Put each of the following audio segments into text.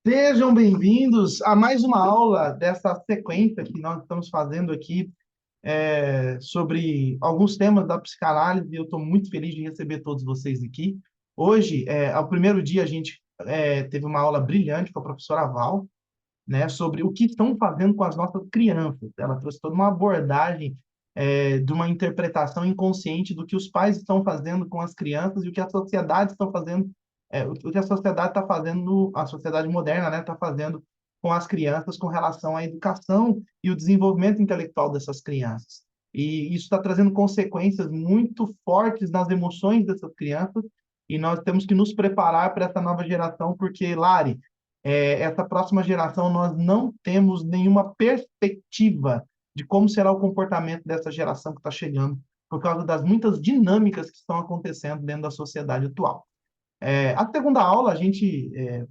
Sejam bem-vindos a mais uma aula dessa sequência que nós estamos fazendo aqui sobre alguns temas da psicanálise. Eu estou muito feliz de receber todos vocês aqui. Hoje, ao primeiro dia, a gente teve uma aula brilhante com a professora Val, né, sobre o que estão fazendo com as nossas crianças. Ela trouxe toda uma abordagem de uma interpretação inconsciente do que os pais estão fazendo com as crianças e o que a sociedade está fazendo, o que a sociedade está fazendo, a sociedade moderna, né, está fazendo com as crianças com relação à educação e o desenvolvimento intelectual dessas crianças. E isso está trazendo consequências muito fortes nas emoções dessas crianças, e nós temos que nos preparar para essa nova geração, porque, Lari, essa próxima geração, nós não temos nenhuma perspectiva de como será o comportamento dessa geração que está chegando, por causa das muitas dinâmicas que estão acontecendo dentro da sociedade atual. A segunda aula,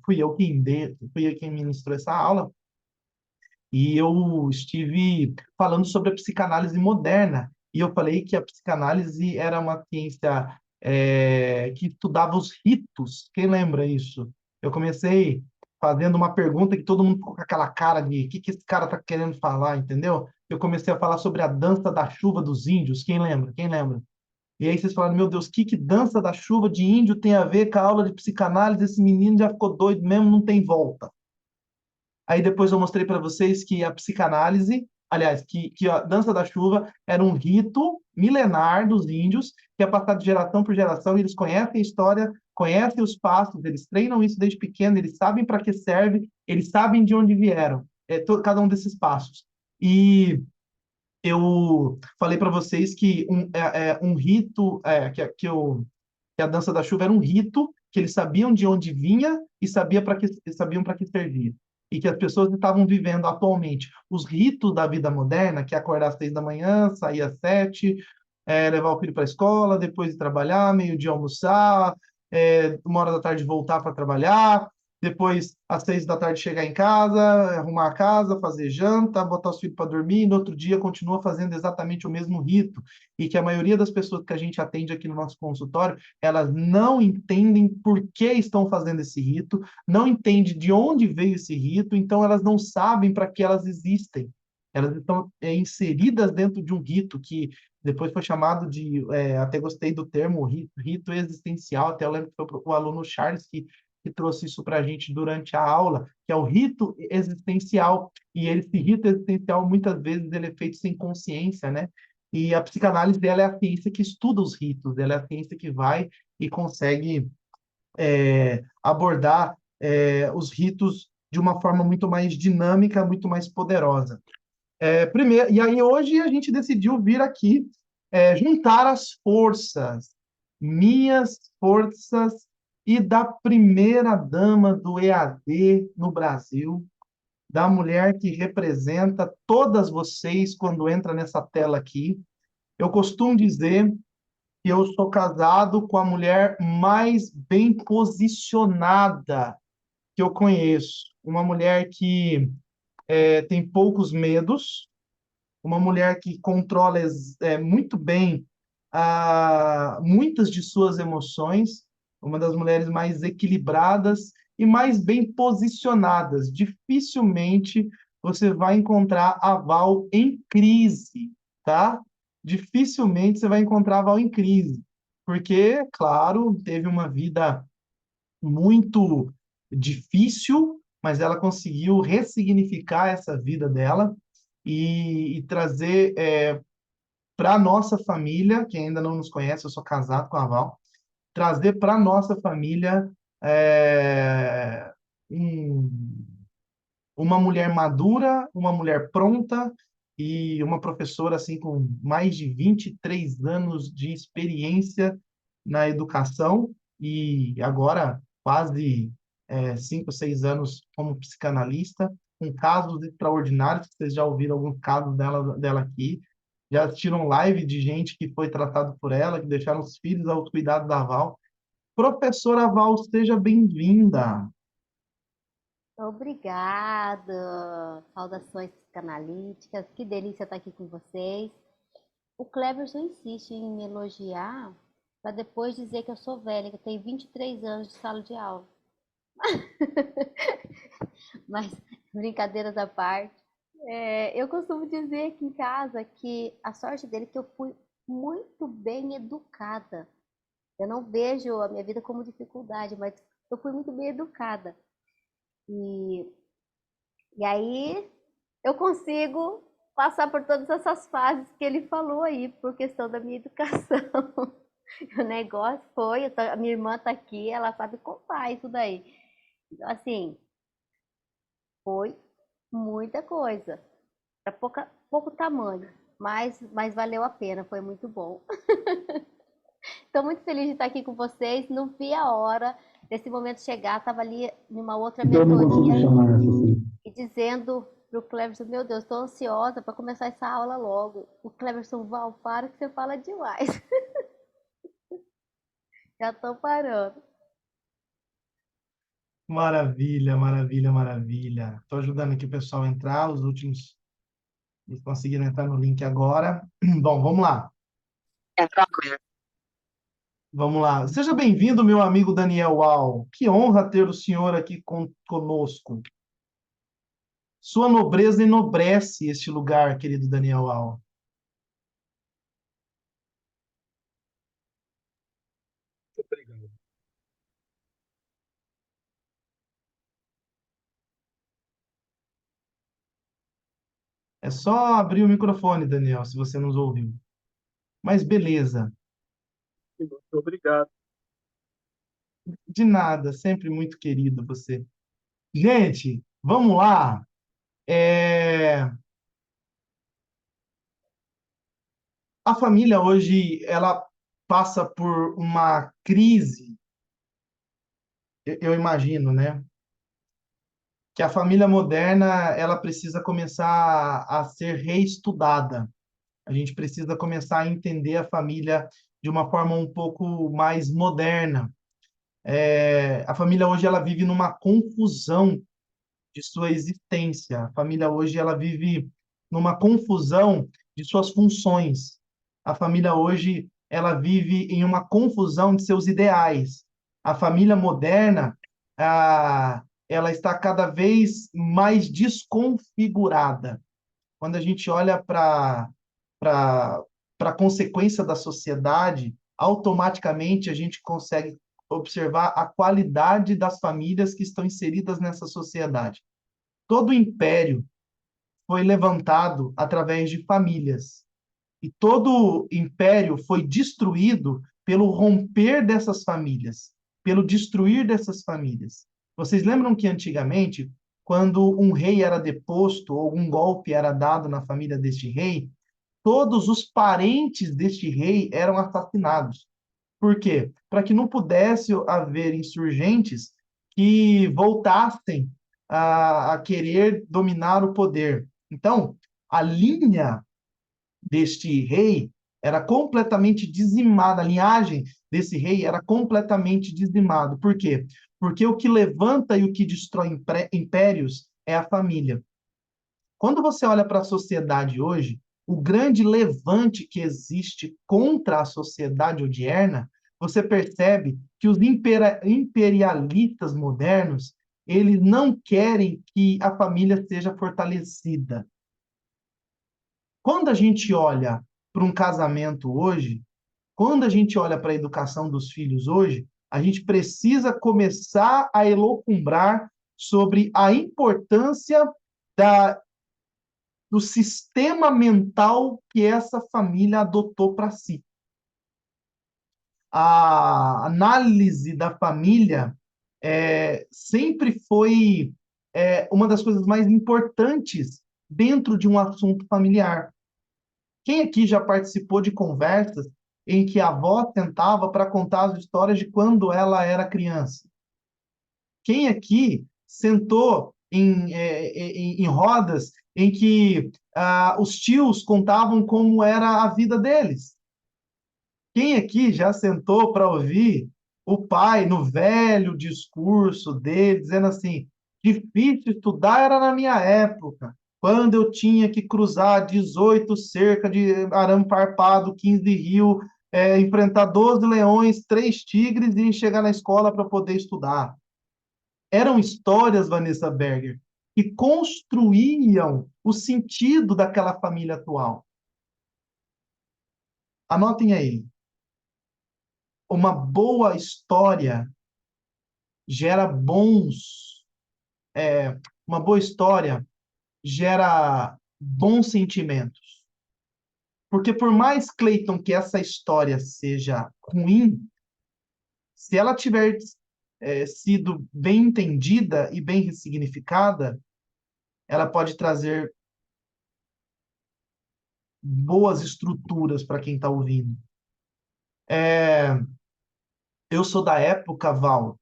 fui eu quem ministrou essa aula, e eu estive falando sobre a psicanálise moderna, e eu falei que a psicanálise era uma ciência que estudava os ritos. Quem lembra isso? Eu comecei fazendo uma pergunta que todo mundo ficou com aquela cara de que esse cara está querendo falar, entendeu? Eu comecei a falar sobre a dança da chuva dos índios. Quem lembra? Quem lembra? E aí vocês falaram, meu Deus, que dança da chuva de índio tem a ver com a aula de psicanálise? Esse menino já ficou doido mesmo, não tem volta. Aí depois eu mostrei para vocês que a psicanálise, aliás, que a dança da chuva era um rito milenar dos índios, que é passado de geração por geração, e eles conhecem a história, conhecem os passos, eles treinam isso desde pequeno, eles sabem para que serve, eles sabem de onde vieram, cada um desses passos. E eu falei para vocês que um rito, que a dança da chuva era um rito, que eles sabiam de onde vinha e sabiam para que servia. E que as pessoas estavam vivendo atualmente os ritos da vida moderna, que é acordar às 6 da manhã, sair às 7, levar o filho para a escola, depois ir trabalhar, meio-dia almoçar, 1 hora da tarde voltar para trabalhar, depois às 6 da tarde chegar em casa, arrumar a casa, fazer janta, botar os filhos para dormir, e no outro dia continua fazendo exatamente o mesmo rito. E que a maioria das pessoas que a gente atende aqui no nosso consultório, elas não entendem por que estão fazendo esse rito, não entendem de onde veio esse rito, então elas não sabem para que elas existem. Elas estão inseridas dentro de um rito que depois foi chamado de, até gostei do termo, rito existencial, até eu lembro que foi o aluno Charles que trouxe isso para a gente durante a aula, que é o rito existencial, e esse rito existencial, muitas vezes, ele é feito sem consciência, né? E a psicanálise dela é a ciência que estuda os ritos, ela é a ciência que vai e consegue abordar os ritos de uma forma muito mais dinâmica, muito mais poderosa. Primeiro, e aí hoje a gente decidiu vir aqui juntar as forças, minhas forças e da primeira dama do EAD no Brasil, da mulher que representa todas vocês quando entra nessa tela aqui. Eu costumo dizer que eu sou casado com a mulher mais bem posicionada que eu conheço. Uma mulher que tem poucos medos, uma mulher que controla muito bem muitas de suas emoções, uma das mulheres mais equilibradas e mais bem posicionadas. Dificilmente você vai encontrar a Val em crise, tá? Dificilmente você vai encontrar a Val em crise, porque, claro, teve uma vida muito difícil, mas ela conseguiu ressignificar essa vida dela e trazer para a nossa família, que ainda não nos conhece, eu sou casado com a Val, trazer para a nossa família é, um, uma mulher madura, uma mulher pronta e uma professora assim com mais de 23 anos de experiência na educação e agora quase 5, 6 anos como psicanalista, com casos extraordinários, vocês já ouviram alguns casos dela aqui, já assistiram live de gente que foi tratado por ela, que deixaram os filhos ao cuidado da Val. Professora Val, seja bem-vinda. Obrigada. Saudações psicanalíticas. Que delícia estar aqui com vocês. O Cleverson insiste em me elogiar para depois dizer que eu sou velha, que eu tenho 23 anos de sala de aula. Mas, brincadeiras à parte, eu costumo dizer aqui em casa que a sorte dele é que eu fui muito bem educada. Eu não vejo a minha vida como dificuldade, mas eu fui muito bem educada. E, e aí eu consigo passar por todas essas fases que ele falou aí, por questão da minha educação. O negócio foi, a minha irmã tá aqui, ela sabe contar isso daí. Então, assim, foi muita coisa, para pouco tamanho, mas valeu a pena, foi muito bom. Estou muito feliz de estar aqui com vocês, não vi a hora desse momento chegar, estava ali numa outra Então eu não consigo mentoria chamar essa assim. e dizendo para o Cleverson, meu Deus, estou ansiosa para começar essa aula logo. O Cleverson, Val, para que você fala demais. Já estou parando. Maravilha, maravilha, maravilha. Estou ajudando aqui o pessoal a entrar, os últimos eles conseguiram entrar no link agora. Bom, vamos lá. Vamos lá. Seja bem-vindo, meu amigo Daniel Al. Que honra ter o senhor aqui conosco. Sua nobreza enobrece este lugar, querido Daniel Al. É só abrir o microfone, Daniel, se você nos ouviu. Mas beleza. Muito obrigado. De nada, sempre muito querido você. Gente, vamos lá. A família hoje, ela passa por uma crise, eu imagino, né? Que a família moderna, ela precisa começar a ser reestudada. A gente precisa começar a entender a família de uma forma um pouco mais moderna. A família hoje ela vive numa confusão de sua existência. A família hoje ela vive numa confusão de suas funções. A família hoje ela vive em uma confusão de seus ideais. A família moderna, ela está cada vez mais desconfigurada. Quando a gente olha para a consequência da sociedade, automaticamente a gente consegue observar a qualidade das famílias que estão inseridas nessa sociedade. Todo império foi levantado através de famílias. E todo império foi destruído pelo romper dessas famílias, pelo destruir dessas famílias. Vocês lembram que antigamente, quando um rei era deposto ou algum golpe era dado na família deste rei, todos os parentes deste rei eram assassinados. Por quê? Para que não pudesse haver insurgentes que voltassem a querer dominar o poder. Então, a linha deste rei era completamente dizimada, a linhagem desse rei era completamente dizimada. Por quê? Porque o que levanta e o que destrói impérios é a família. Quando você olha para a sociedade hoje, o grande levante que existe contra a sociedade odierna, você percebe que os imperialistas modernos, eles não querem que a família seja fortalecida. Quando a gente olha para um casamento hoje, quando a gente olha para a educação dos filhos hoje, a gente precisa começar a elucubrar sobre a importância da do sistema mental que essa família adotou para si. A análise da família sempre foi uma das coisas mais importantes dentro de um assunto familiar. Quem aqui já participou de conversas em que a avó sentava para contar as histórias de quando ela era criança? Quem aqui sentou em rodas em que os tios contavam como era a vida deles? Quem aqui já sentou para ouvir o pai no velho discurso dele, dizendo assim: difícil estudar era na minha época, quando eu tinha que cruzar 18 cerca de arame farpado, 15 rios, enfrentar 12 leões, 3 tigres e chegar na escola para poder estudar. Eram histórias, Vanessa Berger, que construíam o sentido daquela família atual. Anotem aí. Uma boa história gera bons. Uma boa história gera bons sentimentos. Porque por mais, Cleiton, que essa história seja ruim, se ela tiver sido bem entendida e bem ressignificada, ela pode trazer boas estruturas para quem está ouvindo. Eu sou da época, Val,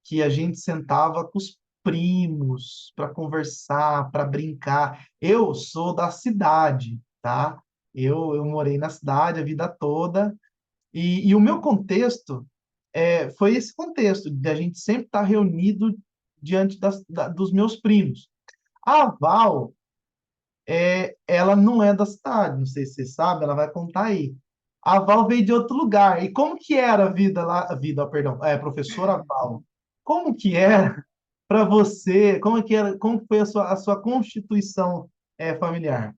que a gente sentava com os primos para conversar, para brincar. Eu sou da cidade, tá? Eu morei na cidade a vida toda, e o meu contexto foi esse contexto, de a gente sempre estar reunido diante dos meus primos. A Val, ela não é da cidade, não sei se você sabe, ela vai contar aí. A Val veio de outro lugar. E como que era a vida lá, a vida, ó, perdão, professora Val, como que era para você, como que era, como que foi a sua constituição familiar?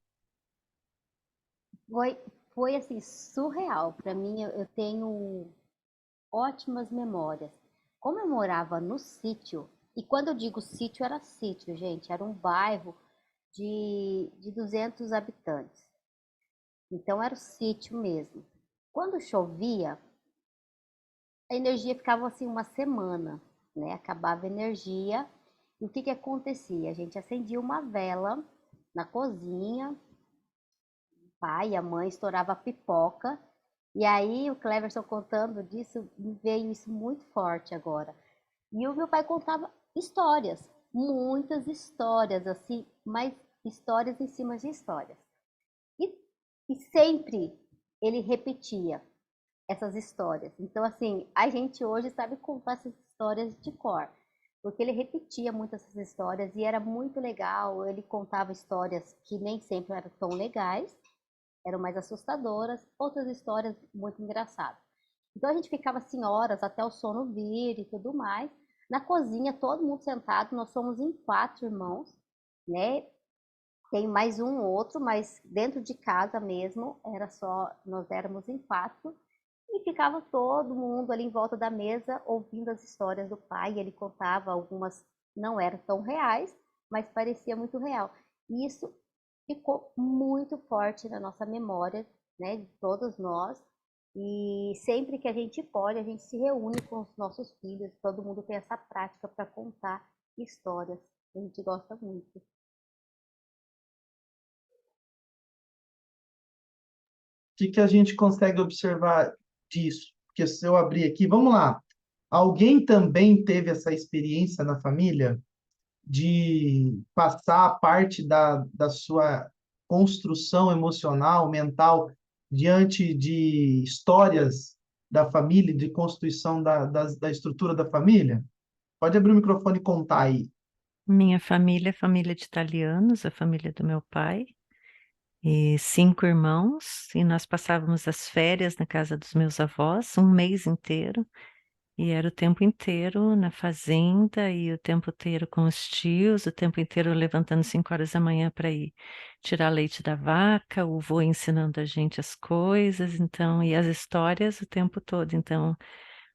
Foi, foi assim, surreal. Para mim, eu tenho ótimas memórias. Como eu morava no sítio, e quando eu digo sítio, era sítio, gente, era um bairro de 200 habitantes. Então era o sítio mesmo. Quando chovia, a energia ficava assim uma semana, né? Acabava a energia. E o que que acontecia? A gente acendia uma vela na cozinha, o pai e a mãe estourava a pipoca. E aí o Cleverson contando disso, me veio isso muito forte agora. E o meu pai contava histórias, muitas histórias assim, mas histórias em cima de histórias. E, e sempre ele repetia essas histórias. Então, assim, a gente hoje sabe contar essas histórias de cor, porque ele repetia muito essas histórias e era muito legal. Ele contava histórias que nem sempre eram tão legais, eram mais assustadoras, outras histórias muito engraçadas. Então a gente ficava assim horas até o sono vir e tudo mais. Na cozinha, todo mundo sentado, nós somos em 4 irmãos, né? Tem mais um outro, mas dentro de casa mesmo, era só, nós éramos em 4, e ficava todo mundo ali em volta da mesa ouvindo as histórias do pai. Ele contava, algumas não eram tão reais, mas parecia muito real. E isso ficou muito forte na nossa memória, né, de todos nós. E sempre que a gente pode, a gente se reúne com os nossos filhos, todo mundo tem essa prática para contar histórias. A gente gosta muito. Que a gente consegue observar disso? Porque se eu abrir aqui, vamos lá. Alguém também teve essa experiência na família de passar a parte da sua construção emocional, mental, diante de histórias da família, de constituição da estrutura da família? Pode abrir o microfone e contar aí. Minha família é família de italianos, a família do meu pai, e 5 irmãos, e nós passávamos as férias na casa dos meus avós, um mês inteiro, e era o tempo inteiro na fazenda, e o tempo inteiro com os tios, o tempo inteiro levantando 5 horas da manhã para ir tirar leite da vaca, o vô ensinando a gente as coisas, então, e as histórias o tempo todo. Então,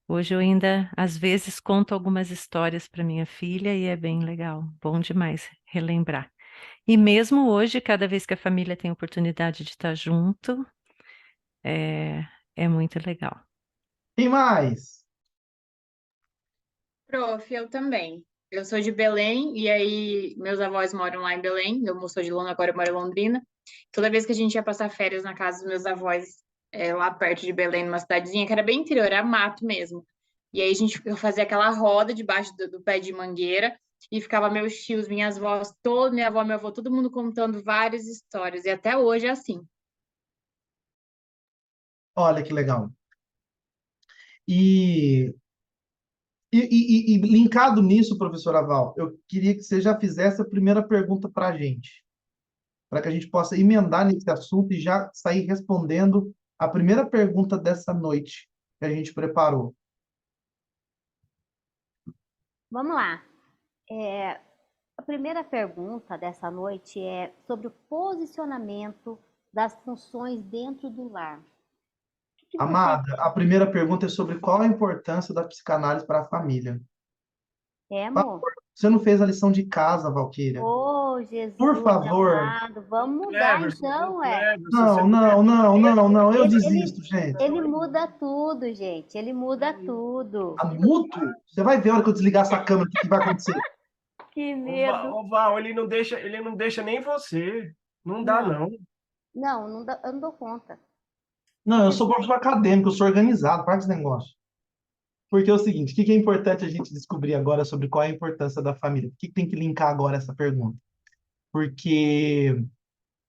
hoje eu ainda, às vezes, conto algumas histórias para minha filha e é bem legal, bom demais relembrar. E mesmo hoje, cada vez que a família tem oportunidade de estar junto, é, é muito legal. Quem mais? Prof, eu também. Eu sou de Belém e aí meus avós moram lá em Belém. Eu sou de Londrina, agora eu moro em Londrina. Toda vez que a gente ia passar férias na casa dos meus avós, lá perto de Belém, numa cidadezinha que era bem interior, era mato mesmo. E aí a gente fazia aquela roda debaixo do pé de mangueira e ficava meus tios, minhas avós, minha avó, meu avô, todo mundo contando várias histórias. E até hoje é assim. Olha que legal. E e linkado nisso, professora Val, eu queria que você já fizesse a primeira pergunta para a gente, para que a gente possa emendar nesse assunto e já sair respondendo a primeira pergunta dessa noite que a gente preparou. Vamos lá. A primeira pergunta dessa noite é sobre o posicionamento das funções dentro do lar. O que você Amada, a primeira pergunta é sobre qual a importância da psicanálise para a família. quer, amor? Você não fez a lição de casa, Valquíria. Oh, Por Jesus favor. amado, vamos mudar Cleverson, ô então, é. Cleverson, você Não, podia não, não, não, não. Eu Ele, desisto, ele, gente. ele muda tudo, gente. Ele muda tudo. A mútuo? Você vai ver a hora que eu desligar essa câmera, o que vai acontecer. Que Ô, medo. Val, ele não deixa nem você. Não dá, Não, não. eu não dou conta. Não, eu Você sou sabe, professor acadêmico, eu sou organizado, para esse negócio. Porque é o seguinte, o que é importante a gente descobrir agora sobre qual é a importância da família? Por que tem que linkar agora essa pergunta? Porque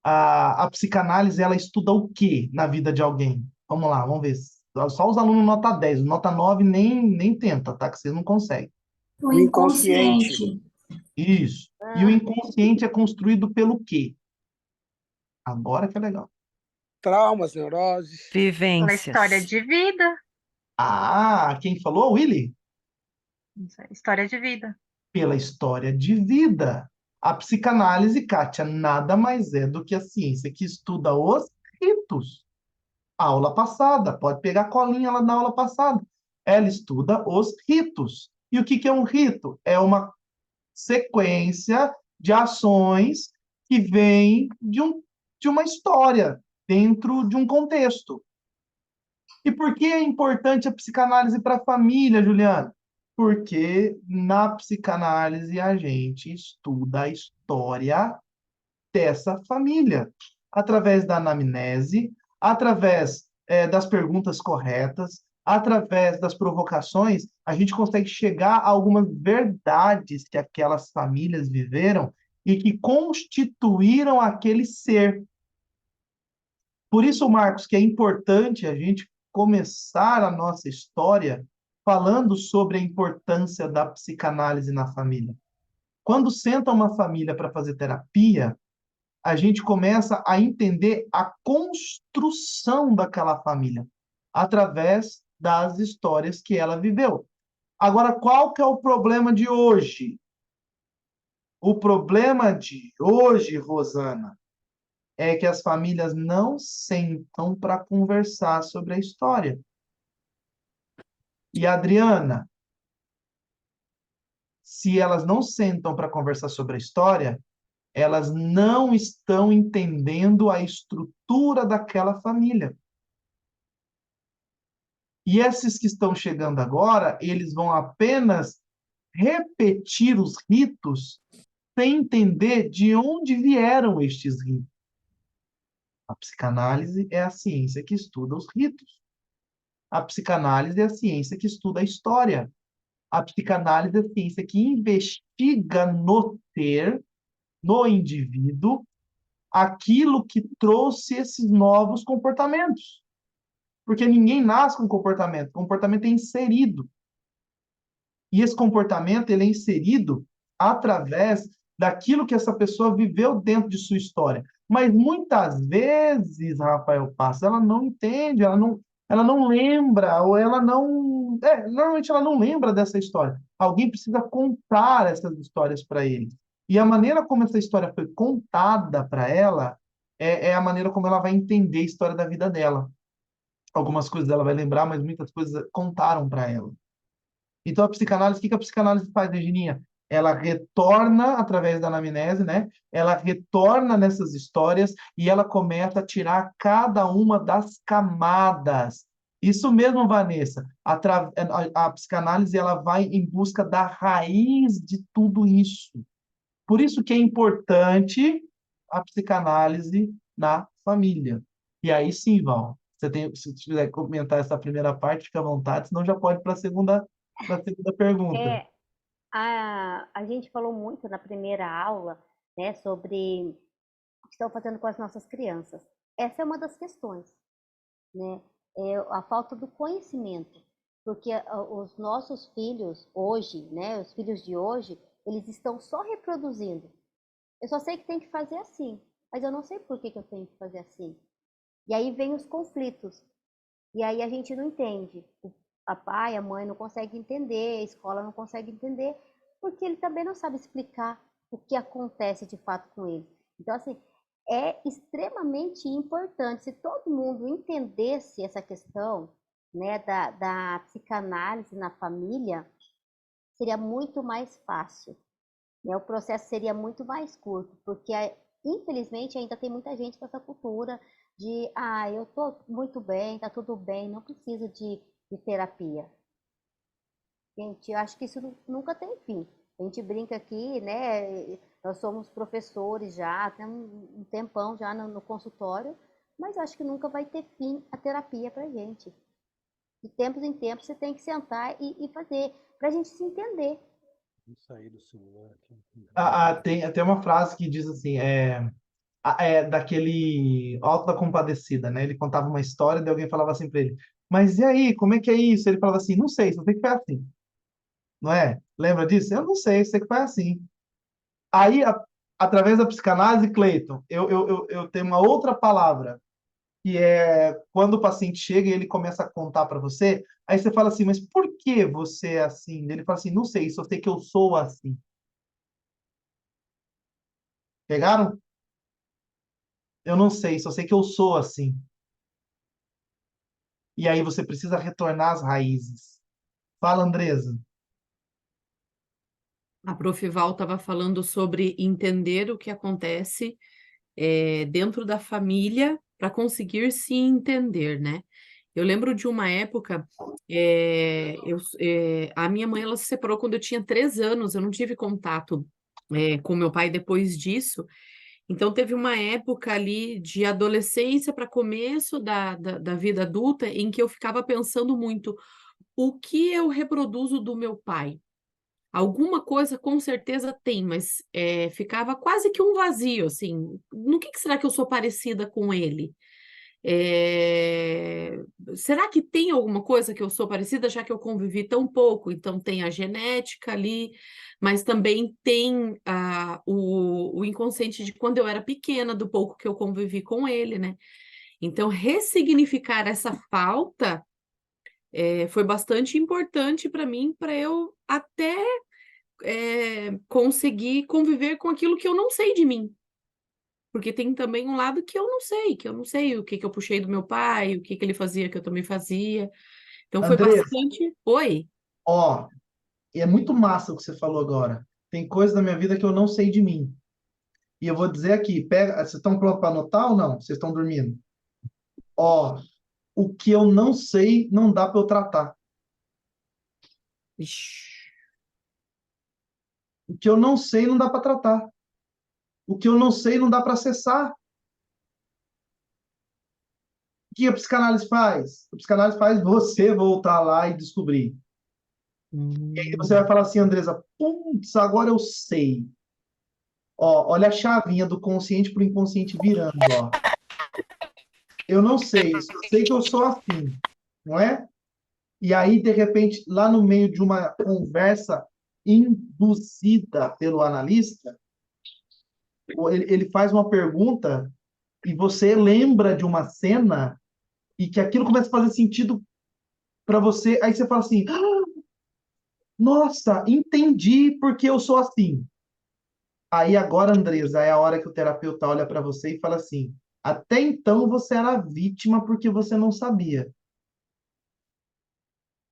a psicanálise, ela estuda o quê na vida de alguém? Vamos lá, vamos ver. Só os alunos nota 10, nota 9 nem tenta, tá? Que vocês não conseguem. O O inconsciente. inconsciente. Isso. E o inconsciente é construído pelo quê? Agora que é legal. Traumas, neuroses. Pela história Vivências. de vida. Ah, quem falou, Willy? História de vida. Pela história de vida. A psicanálise, Kátia, nada mais é do que a ciência que estuda os ritos. Aula passada, pode pegar a colinha lá na aula passada. Ela estuda os ritos. E o que que é um rito? É uma sequência de ações que vem de uma história, dentro de um contexto. E por que é importante a psicanálise para a família, Juliana? Porque na psicanálise a gente estuda a história dessa família, através da anamnese, através das perguntas corretas, através das provocações, a gente consegue chegar a algumas verdades que aquelas famílias viveram e que constituíram aquele ser. Por isso, Marcos, que é importante a gente começar a nossa história falando sobre a importância da psicanálise na família. Quando senta uma família para fazer terapia, a gente começa a entender a construção daquela família através das histórias que ela viveu. Agora, qual que é o problema de hoje? O problema de hoje, Rosana, é que as famílias não sentam para conversar sobre a história. E Adriana, se elas não sentam para conversar sobre a história, elas não estão entendendo a estrutura daquela família. E esses que estão chegando agora, eles vão apenas repetir os ritos sem entender de onde vieram estes ritos. A psicanálise é a ciência que estuda os ritos. A psicanálise é a ciência que estuda a história. A psicanálise é a ciência que investiga no ser, no indivíduo, aquilo que trouxe esses novos comportamentos. Porque ninguém nasce com comportamento. O comportamento é inserido. E esse comportamento ele é inserido através daquilo que essa pessoa viveu dentro de sua história. Mas muitas vezes, Rafael Passos, ela não entende, ela não lembra, ou ela não. Normalmente ela não lembra dessa história. Alguém precisa contar essas histórias para ele. E a maneira como essa história foi contada para ela é a maneira como ela vai entender a história da vida dela. Algumas coisas ela vai lembrar, mas muitas coisas contaram para ela. Então, a psicanálise, o que que a psicanálise faz, Virginia? Ela retorna através da anamnese, né? Ela retorna nessas histórias e ela começa a tirar cada uma das camadas. Isso mesmo, Vanessa. A psicanálise ela vai em busca da raiz de tudo isso. Por isso que é importante a psicanálise na família. E aí sim, Val, se você quiser comentar essa primeira parte, fica à vontade, senão já pode para a segunda pergunta. é, a gente falou muito na primeira aula, né, sobre o que estão fazendo com as nossas crianças. Essa é uma das questões, né? É a falta do conhecimento, porque os nossos filhos hoje, né, os filhos de hoje, eles estão só reproduzindo. Eu só sei que tem que fazer assim, mas eu não sei por que que eu tenho que fazer assim. E aí vem os conflitos. E aí a gente não entende. A pai, a mãe não consegue entender, a escola não consegue entender, porque ele também não sabe explicar o que acontece de fato com ele. Então, assim, é extremamente importante, se todo mundo entendesse essa questão, né, da psicanálise na família, seria muito mais fácil, né? O processo seria muito mais curto, porque infelizmente ainda tem muita gente com essa cultura de, eu tô muito bem, tá tudo bem, não preciso de terapia. Gente, eu acho que isso nunca tem fim. A gente brinca aqui, né? Nós somos professores já, tem um tempão já no consultório, mas eu acho que nunca vai ter fim a terapia pra gente. De tempos em tempos você tem que sentar e fazer, pra gente se entender. Vou sair do celular aqui. Tem até uma frase que diz assim, daquele Auto da Compadecida, né? Ele contava uma história e alguém falava assim para ele, mas e aí, como é que é isso? Ele falava assim, não sei, só sei que foi assim, não é? Lembra disso? Eu não sei, sei que foi assim. Aí, através da psicanálise, Cleiton, eu tenho uma outra palavra, que é quando o paciente chega e ele começa a contar para você, aí você fala assim, mas por que você é assim? Ele fala assim, não sei, só sei que eu sou assim. Pegaram? Eu não sei, só sei que eu sou assim. E aí você precisa retornar às raízes. Fala, Andresa. A Prof. Val estava falando sobre entender o que acontece dentro da família para conseguir se entender, né? Eu lembro de uma época, a minha mãe ela se separou quando eu tinha 3 anos, eu não tive contato com meu pai depois disso, então teve uma época ali de adolescência para começo da vida adulta em que eu ficava pensando muito, o que eu reproduzo do meu pai? Alguma coisa com certeza tem, mas ficava quase que um vazio, assim. No que será que eu sou parecida com ele? Eh, Será que tem alguma coisa que eu sou parecida, já que eu convivi tão pouco? Então tem a genética ali, mas também tem o inconsciente de quando eu era pequena, do pouco que eu convivi com ele, né? Então, ressignificar essa falta foi bastante importante para mim, para eu até conseguir conviver com aquilo que eu não sei de mim. Porque tem também um lado que eu não sei o que que eu puxei do meu pai, o que que ele fazia que eu também fazia. Então foi Andresa, bastante. Oi. ó, é muito massa o que você falou agora. Tem coisas da minha vida que eu não sei de mim. E eu vou dizer aqui, pega, vocês estão prontos para anotar ou não? Vocês estão dormindo? Ó, o que eu não sei não dá para eu tratar. Ixi. O que eu não sei não dá para tratar. O que eu não sei não dá para acessar. O que a psicanálise faz? A psicanálise faz você voltar lá e descobrir. E aí você vai Hum. falar assim, Andresa, putz, agora eu sei. Ó, olha a chavinha do consciente para o inconsciente virando, ó. Eu não sei, só sei que eu sou assim, não é? E aí, de repente, lá no meio de uma conversa induzida pelo analista, ele faz uma pergunta e você lembra de uma cena e que aquilo começa a fazer sentido para você. Aí você fala assim: nossa, entendi porque eu sou assim. Aí agora, Andresa, é a hora que o terapeuta olha para você e fala assim: até então você era vítima porque você não sabia.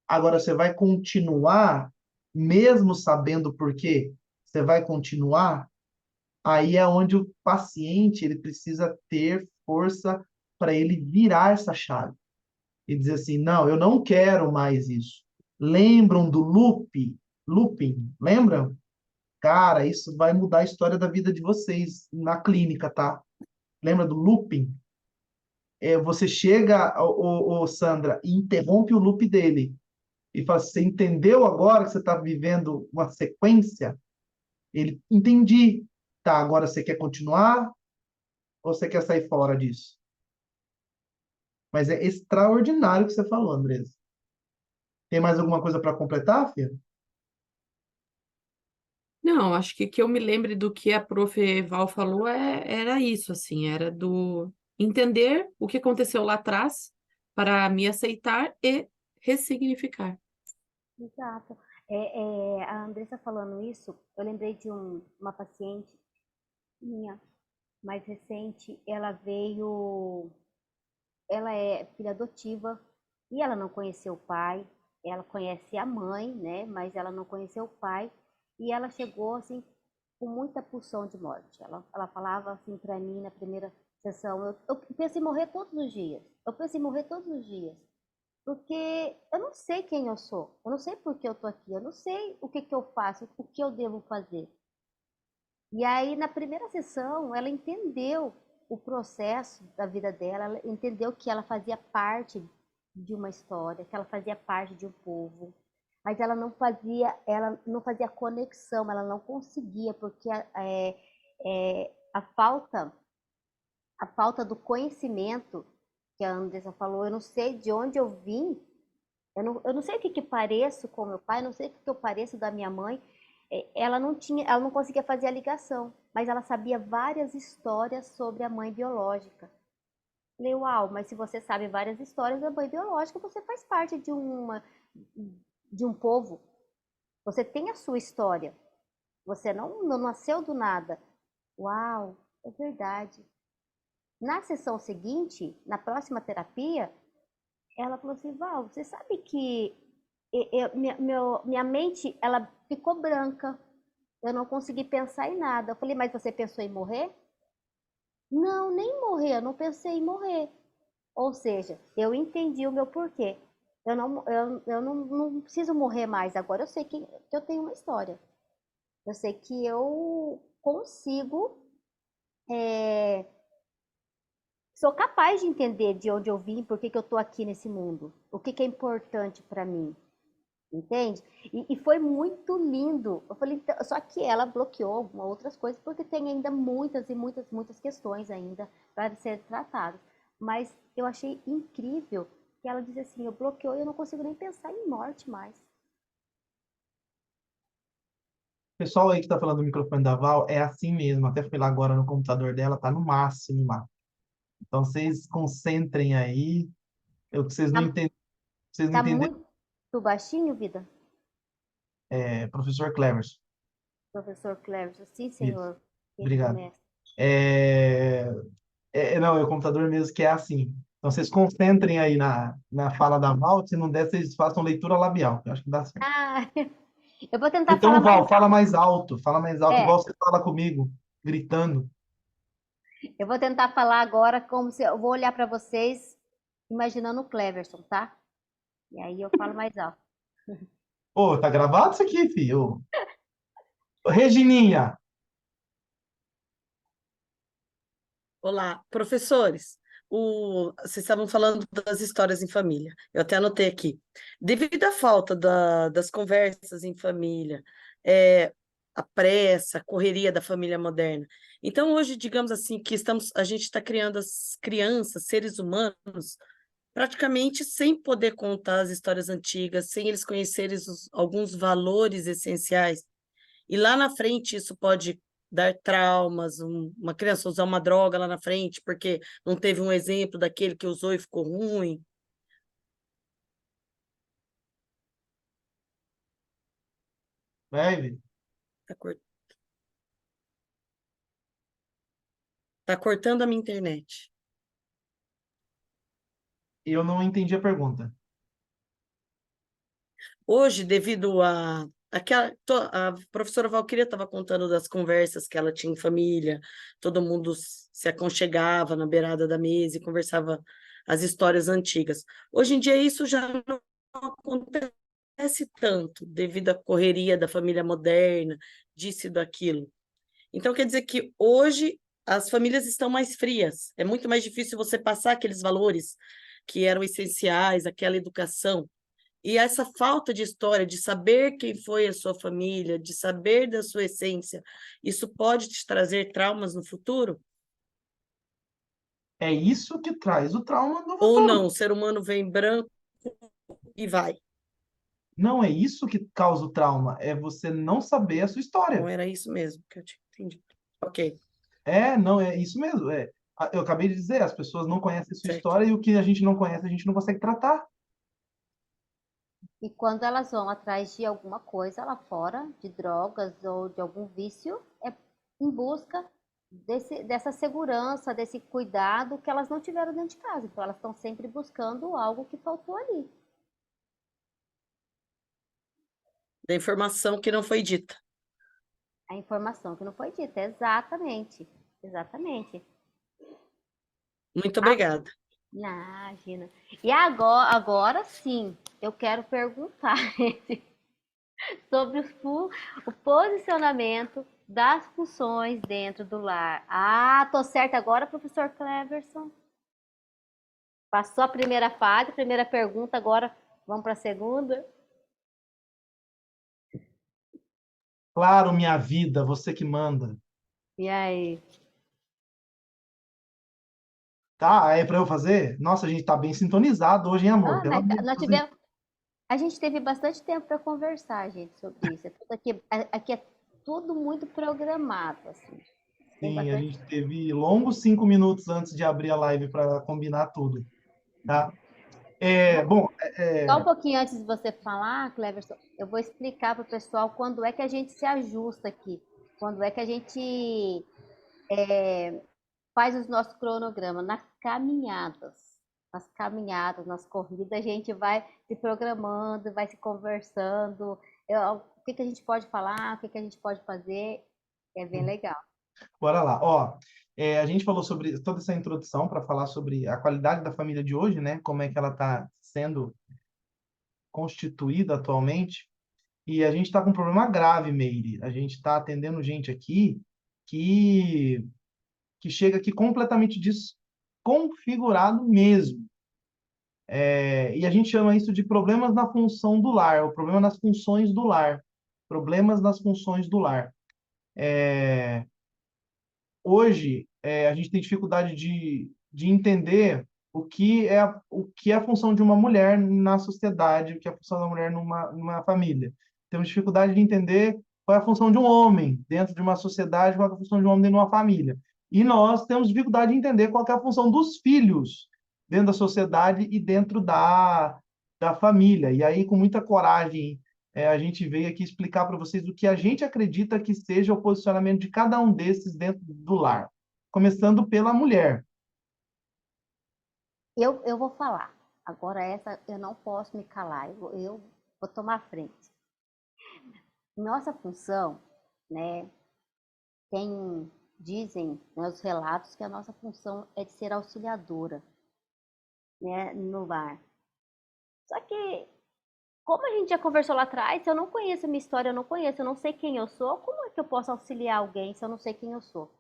Agora você vai continuar, mesmo sabendo por quê? Você vai continuar? Aí é onde o paciente ele precisa ter força para ele virar essa chave e dizer assim: não, eu não quero mais isso. Lembram do looping? Lembram? Cara, isso vai mudar a história da vida de vocês na clínica, tá? Lembra do looping? Você chega, Sandra, e interrompe o loop dele e fala: você entendeu agora que você está vivendo uma sequência? Ele, entendi. Tá, agora você quer continuar ou você quer sair fora disso? Mas é extraordinário o que você falou, Andresa. Tem mais alguma coisa para completar, Fia? Não, acho que eu me lembre do que a Prof. Val falou era isso, assim, era do entender o que aconteceu lá atrás para me aceitar e ressignificar. Exato. A Andressa falando isso, eu lembrei de uma paciente minha, mais recente. Ela é filha adotiva e ela não conheceu o pai. Ela conhece a mãe, né? Mas ela não conheceu o pai. E ela chegou assim com muita pulsão de morte. Ela falava assim para mim na primeira sessão: eu penso em morrer todos os dias. Eu penso em morrer todos os dias. Porque eu não sei quem eu sou. Eu não sei por que eu tô aqui. Eu não sei o que eu faço, o que eu devo fazer. E aí, na primeira sessão, ela entendeu o processo da vida dela, ela entendeu que ela fazia parte de uma história, que ela fazia parte de um povo, mas ela não fazia conexão, ela não conseguia, porque a falta do conhecimento que a Andressa falou, eu não sei de onde eu vim, eu não sei o que pareço com meu pai, eu não sei o que eu pareço da minha mãe. Ela não conseguia fazer a ligação, mas ela sabia várias histórias sobre a mãe biológica. Falei, uau, mas se você sabe várias histórias da mãe biológica, você faz parte de um povo. Você tem a sua história. Você não nasceu do nada. Uau, é verdade. Na sessão seguinte, na próxima terapia, ela falou assim, Val, você sabe que minha mente, ela ficou branca. Eu não consegui pensar em nada. Eu falei, mas você pensou em morrer? Não, nem morrer, eu não pensei em morrer. Ou seja, eu entendi o meu porquê. Eu não preciso morrer mais agora. Eu sei que eu tenho uma história. Eu sei que eu consigo, sou capaz de entender de onde eu vim, por que eu estou aqui nesse mundo, o que é importante para mim. Entende? E foi muito lindo. Eu falei, só que ela bloqueou algumas outras coisas, porque tem ainda muitas e muitas, muitas questões ainda para ser tratadas. Mas eu achei incrível que ela disse assim, eu bloqueou e eu não consigo nem pensar em morte mais. O pessoal aí que está falando do microfone da Val é assim mesmo. Até fui lá agora no computador dela, tá no máximo lá. Então vocês concentrem aí. O que Tá, vocês não tá entenderam, muito baixinho, vida? professor Clevers. Professor Cleves, sim, Isso, senhor. Quem obrigado. começa? É, não, é o computador mesmo que é assim. Então vocês concentrem aí na fala da Val. Se não der, vocês façam leitura labial, que eu acho que dá certo. Ah, eu vou tentar falar Então, mais Val, alto. fala mais alto, É, igual você fala comigo, gritando. eu vou tentar falar agora como se eu vou olhar para vocês imaginando o Cleverson, tá? E aí eu falo mais alto. Pô, tá gravado isso aqui, filho? Ô, Regininha, Olá, professores. Vocês estavam falando das histórias em família. Eu até anotei aqui. Devido à falta das conversas em família, é, a pressa, a correria da família moderna. Então, hoje, digamos assim, a gente está criando as crianças, seres humanos, praticamente sem poder contar as histórias antigas, sem eles conhecerem alguns valores essenciais. E lá na frente isso pode dar traumas, uma criança usar uma droga lá na frente porque não teve um exemplo daquele que usou e ficou ruim. velho, Tá, tá cortando a minha internet. eu não entendi a pergunta. Hoje, devido a professora Valquíria estava contando das conversas que ela tinha em família, todo mundo se aconchegava na beirada da mesa e conversava as histórias antigas. Hoje em dia isso já não acontece tanto, devido à correria da família moderna, disso e daquilo. Então, quer dizer que hoje as famílias estão mais frias, é muito mais difícil você passar aqueles valores que eram essenciais, aquela educação. E essa falta de história, de saber quem foi a sua família, de saber da sua essência, isso pode te trazer traumas no futuro? É isso que traz o trauma do Ou futuro. não, o ser humano vem branco e vai. Não é isso que causa o trauma, é você não saber a sua Então, história. era isso mesmo que eu tinha entendido. Ok, Não, é isso mesmo. Eu acabei de dizer, as pessoas não conhecem a sua certo. história e o que a gente não conhece, a gente não consegue tratar. E quando elas vão atrás de alguma coisa lá fora, de drogas ou de algum vício, é em busca dessa segurança, desse cuidado que elas não tiveram dentro de casa. Então, elas estão sempre buscando algo que faltou ali. Da informação que não foi dita. A informação que não foi dita, exatamente. Exatamente. Muito obrigada. Imagina. E agora sim, eu quero perguntar sobre o posicionamento das funções dentro do lar. Ah, tô certa agora, professor Cleverson? Passou a primeira fase, primeira pergunta, agora vamos para a segunda. Claro, minha vida, você que manda. E aí? Tá? É para eu fazer? Nossa, a gente tá bem sintonizado hoje, hein, amor? Ah, Pelo mas amor de nós Deus, hein? tivemos, a gente teve bastante tempo para conversar, gente, sobre isso. Aqui é tudo muito programado, assim. Tem Sim, a bastante. gente teve longos 5 minutos antes de abrir a live para combinar tudo, tá? Bom, Só um pouquinho antes de você falar, Cleverson, eu vou explicar para o pessoal quando é que a gente se ajusta aqui, quando é que a gente faz os nossos cronogramas, nas caminhadas, nas corridas, a gente vai se programando, vai se conversando, o que que a gente pode falar, o que que a gente pode fazer, é bem legal. bora lá. Ó, a gente falou sobre toda essa introdução para falar sobre a qualidade da família de hoje, né? Como é que ela está sendo constituída atualmente. E a gente está com um problema grave, Meire. A gente está atendendo gente aqui que, que chega aqui completamente desconfigurado mesmo. E a gente chama isso de problemas na função do lar, o problema nas funções do lar. Problemas nas funções do lar. Hoje, a gente tem dificuldade de entender o que é a função de uma mulher na sociedade, o que é a função da mulher numa família. Temos dificuldade de entender qual é a função de um homem dentro de uma sociedade, qual é a função de um homem dentro de uma família. E nós temos dificuldade de entender qual é a função dos filhos dentro da sociedade e dentro da família. E aí, com muita coragem, a gente veio aqui explicar para vocês o que a gente acredita que seja o posicionamento de cada um desses dentro do lar, começando pela mulher. Eu vou falar. Agora essa eu não posso me calar, eu vou tomar frente. Nossa função, né, dizem, né, os relatos que a nossa função é de ser auxiliadora, né, no lar. Só que, como a gente já conversou lá atrás, se eu não conheço a minha história, eu não sei quem eu sou, como é que eu posso auxiliar alguém se eu não sei quem eu sou?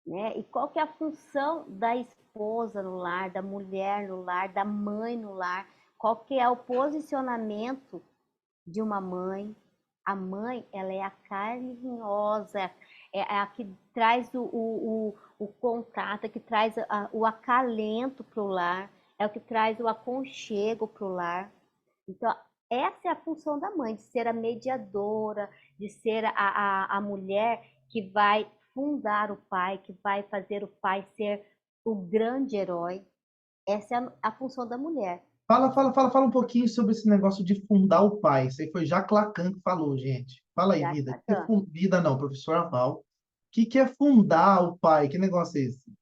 Né? E qual que é a função da esposa no lar, da mulher no lar, da mãe no lar? Qual que é o posicionamento de uma mãe? A mãe, ela é a carne vinhosa, é a que traz o contato, é que traz o acalento para o lar, é o que traz o aconchego para o lar. Então, essa é a função da mãe, de ser a mediadora, de ser a mulher que vai fundar o pai, que vai fazer o pai ser o grande herói. Essa é a função da mulher. Fala um pouquinho sobre esse negócio de fundar o pai. Isso aí foi Jacques Lacan que falou, gente. Fala aí, Já vida. Que é está. vida não, professor Val. O que é fundar o pai? Que negócio é esse?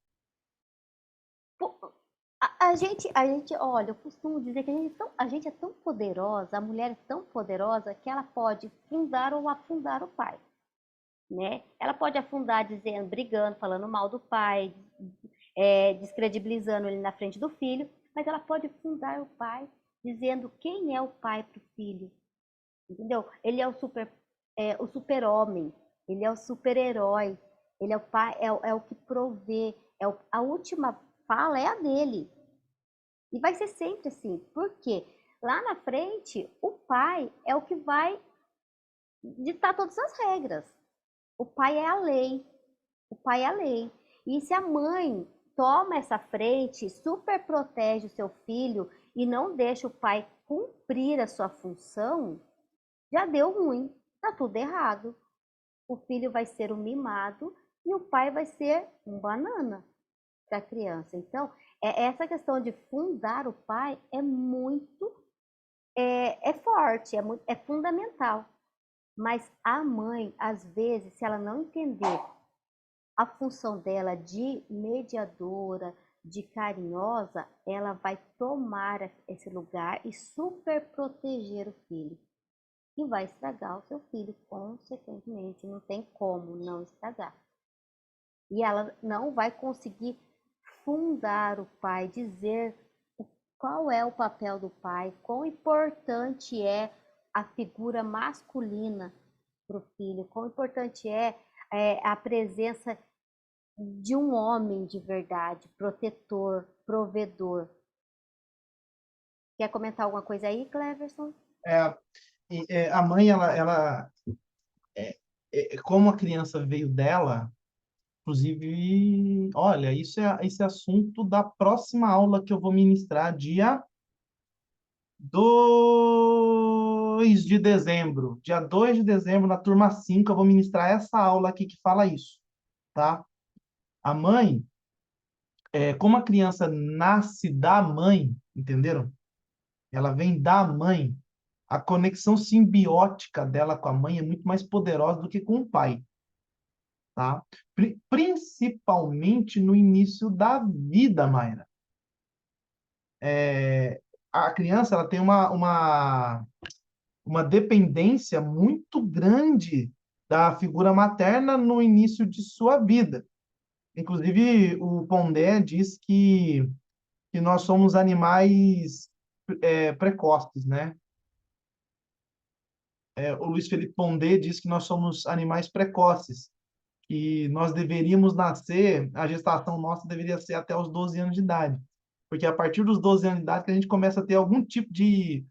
A gente, olha, eu costumo dizer que a gente é tão poderosa, a mulher é tão poderosa que ela pode fundar ou afundar o pai, né? Ela pode afundar dizendo, brigando, falando mal do pai, descredibilizando ele na frente do filho, mas ela pode fundar o pai dizendo quem é o pai para o filho, entendeu? Ele é o super-homem, ele é o super-herói, ele é o pai, é o que provê, a última fala é a dele. E vai ser sempre assim. Por quê? Lá na frente, o pai é o que vai ditar todas as regras. O pai é a lei. O pai é a lei. E se a mãe toma essa frente, super protege o seu filho e não deixa o pai cumprir a sua função, já deu ruim. Tá tudo errado. O filho vai ser um mimado e o pai vai ser um banana para a criança. Então, essa questão de fundar o pai é muito é forte, é fundamental. Mas a mãe, às vezes, se ela não entender a função dela de mediadora, de carinhosa, ela vai tomar esse lugar e super proteger o filho. E vai estragar o seu filho, consequentemente. Não tem como não estragar. E ela não vai conseguir fundar o pai, dizer qual é o papel do pai, quão importante é a figura masculina para o filho, quão importante é a presença de um homem de verdade, protetor, provedor. Quer comentar alguma coisa aí, Cleverson? É, a mãe, como a criança veio dela, inclusive, olha, esse é assunto da próxima aula que eu vou ministrar, dia 2 de dezembro. Dia 2 de dezembro, na turma 5, eu vou ministrar essa aula aqui que fala isso, tá? A mãe, como a criança nasce da mãe, entenderam? Ela vem da mãe. A conexão simbiótica dela com a mãe é muito mais poderosa do que com o pai, tá? Principalmente no início da vida, Mayra. A criança ela tem uma dependência muito grande da figura materna no início de sua vida. Inclusive, o Pondé diz que nós somos animais precoces, né? O Luiz Felipe Pondé diz que nós somos animais precoces, que nós deveríamos nascer, a gestação nossa deveria ser até os 12 anos de idade, porque é a partir dos 12 anos de idade que a gente começa a ter algum tipo de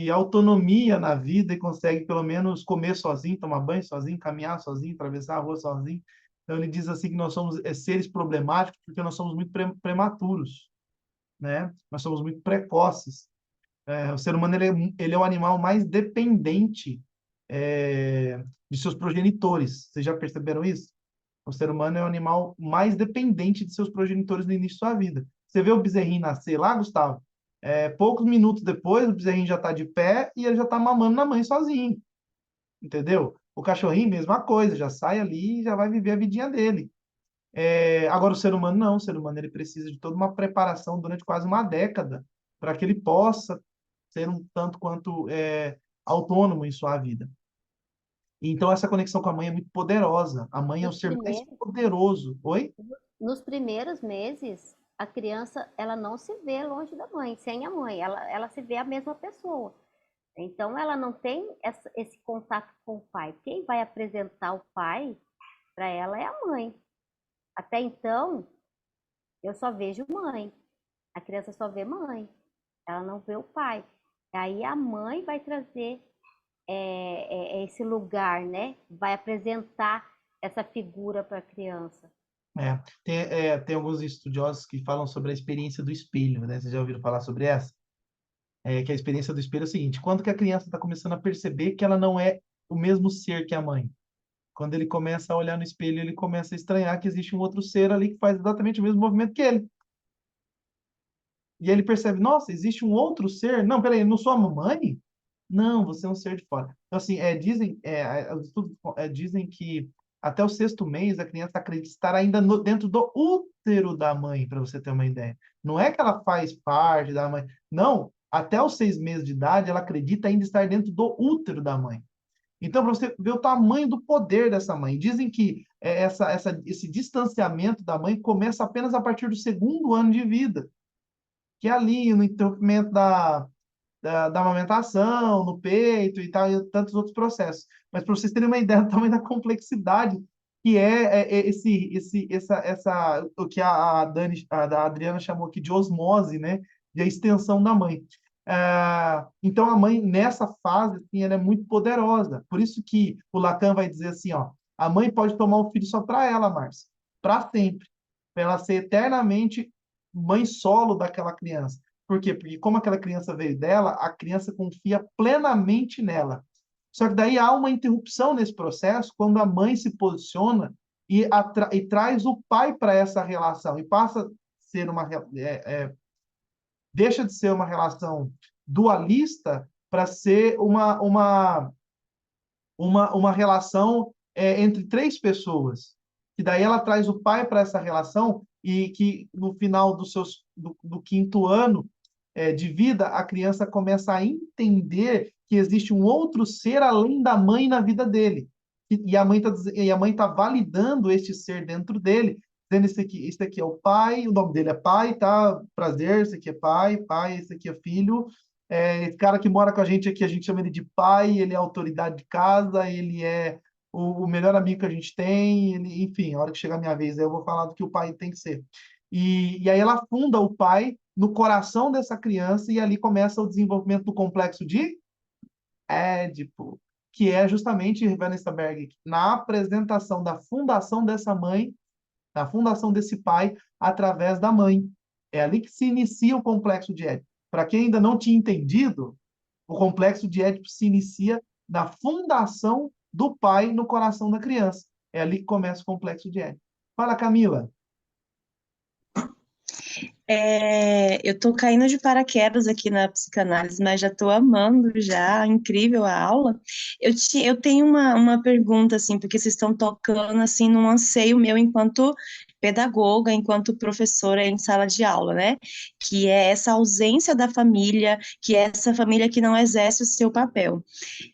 autonomia na vida e consegue pelo menos comer sozinho, tomar banho sozinho, caminhar sozinho, atravessar a rua sozinho. Então ele diz assim que nós somos seres problemáticos porque nós somos muito prematuros, né? Nós somos muito precoces. O ser humano ele é o animal mais dependente de seus progenitores. Vocês já perceberam isso? O ser humano é o animal mais dependente de seus progenitores no início da sua vida. Você vê o bezerrinho nascer lá, Gustavo? Poucos minutos depois, o bezerrinho já está de pé e ele já está mamando na mãe sozinho. Entendeu? O cachorrinho, mesma coisa, já sai ali e já vai viver a vidinha dele. Agora, o ser humano não. O ser humano ele precisa de toda uma preparação durante quase uma década para que ele possa ser um tanto quanto autônomo em sua vida. Então, essa conexão com a mãe é muito poderosa. A mãe é o Nos ser mais primeiros, poderoso. Oi? nos primeiros meses, a criança ela não se vê longe da mãe, sem a mãe, ela se vê a mesma pessoa. Então, ela não tem esse contato com o pai. Quem vai apresentar o pai para ela é a mãe. Até então, eu só vejo mãe. A criança só vê mãe. Ela não vê o pai. Aí a mãe vai trazer esse lugar, né? Vai apresentar essa figura para a criança. Tem alguns estudiosos que falam sobre a experiência do espelho, né? Vocês já ouviram falar sobre essa? Que a experiência do espelho é o seguinte: quando que a criança está começando a perceber que ela não é o mesmo ser que a mãe? Quando ele começa a olhar no espelho, ele começa a estranhar que existe um outro ser ali que faz exatamente o mesmo movimento que ele. E ele percebe, nossa, existe um outro ser? Não, peraí, eu não sou a mamãe? Não, você é um ser de fora. Então, assim, os estudos dizem que até o 6º mês a criança acredita estar ainda dentro do útero da mãe, para você ter uma ideia. Não é que ela faz parte da mãe. Não, até os 6 meses de idade ela acredita ainda estar dentro do útero da mãe. Então, para você ver o tamanho do poder dessa mãe. Dizem que esse distanciamento da mãe começa apenas a partir do 2º ano de vida, que é ali no interrompimento da amamentação, no peito e tal, e tantos outros processos. Mas para vocês terem uma ideia do tamanho da complexidade que o que a Adriana chamou aqui de osmose, né? De a extensão da mãe. Então, a mãe, nessa fase, assim, ela é muito poderosa. Por isso que o Lacan vai dizer assim, ó, a mãe pode tomar o filho só para ela, Márcia, para sempre, para ela ser eternamente mãe solo daquela criança. Por quê? Porque como aquela criança veio dela, a criança confia plenamente nela. Só que daí há uma interrupção nesse processo quando a mãe se posiciona e traz o pai para essa relação e passa a ser deixa de ser uma relação dualista para ser uma relação entre três pessoas. E daí ela traz o pai para essa relação e que no final do quinto ano de vida, a criança começa a entender que existe um outro ser além da mãe na vida dele. E a mãe tá validando este ser dentro dele, dizendo esse aqui é o pai, o nome dele é pai, tá? Prazer, esse aqui é pai, esse aqui é filho. Esse cara que mora com a gente aqui, a gente chama ele de pai, ele é autoridade de casa, ele é o melhor amigo que a gente tem, enfim, a hora que chegar a minha vez, aí eu vou falar do que o pai tem que ser. E aí ela funda o pai no coração dessa criança e ali começa o desenvolvimento do complexo de Édipo, que é justamente Vanessa Berg, na apresentação da fundação dessa mãe, da fundação desse pai, através da mãe. É ali que se inicia o complexo de Édipo. Para quem ainda não tinha entendido, o complexo de Édipo se inicia na fundação do pai no coração da criança. É ali que começa o complexo de Édipo. Fala, Camila. Eu tô caindo de paraquedas aqui na psicanálise, mas já tô amando já, incrível a aula. Eu tenho uma pergunta, assim, porque vocês estão tocando, assim, num anseio meu enquanto pedagoga, enquanto professora em sala de aula, né? Que é essa ausência da família, que é essa família que não exerce o seu papel.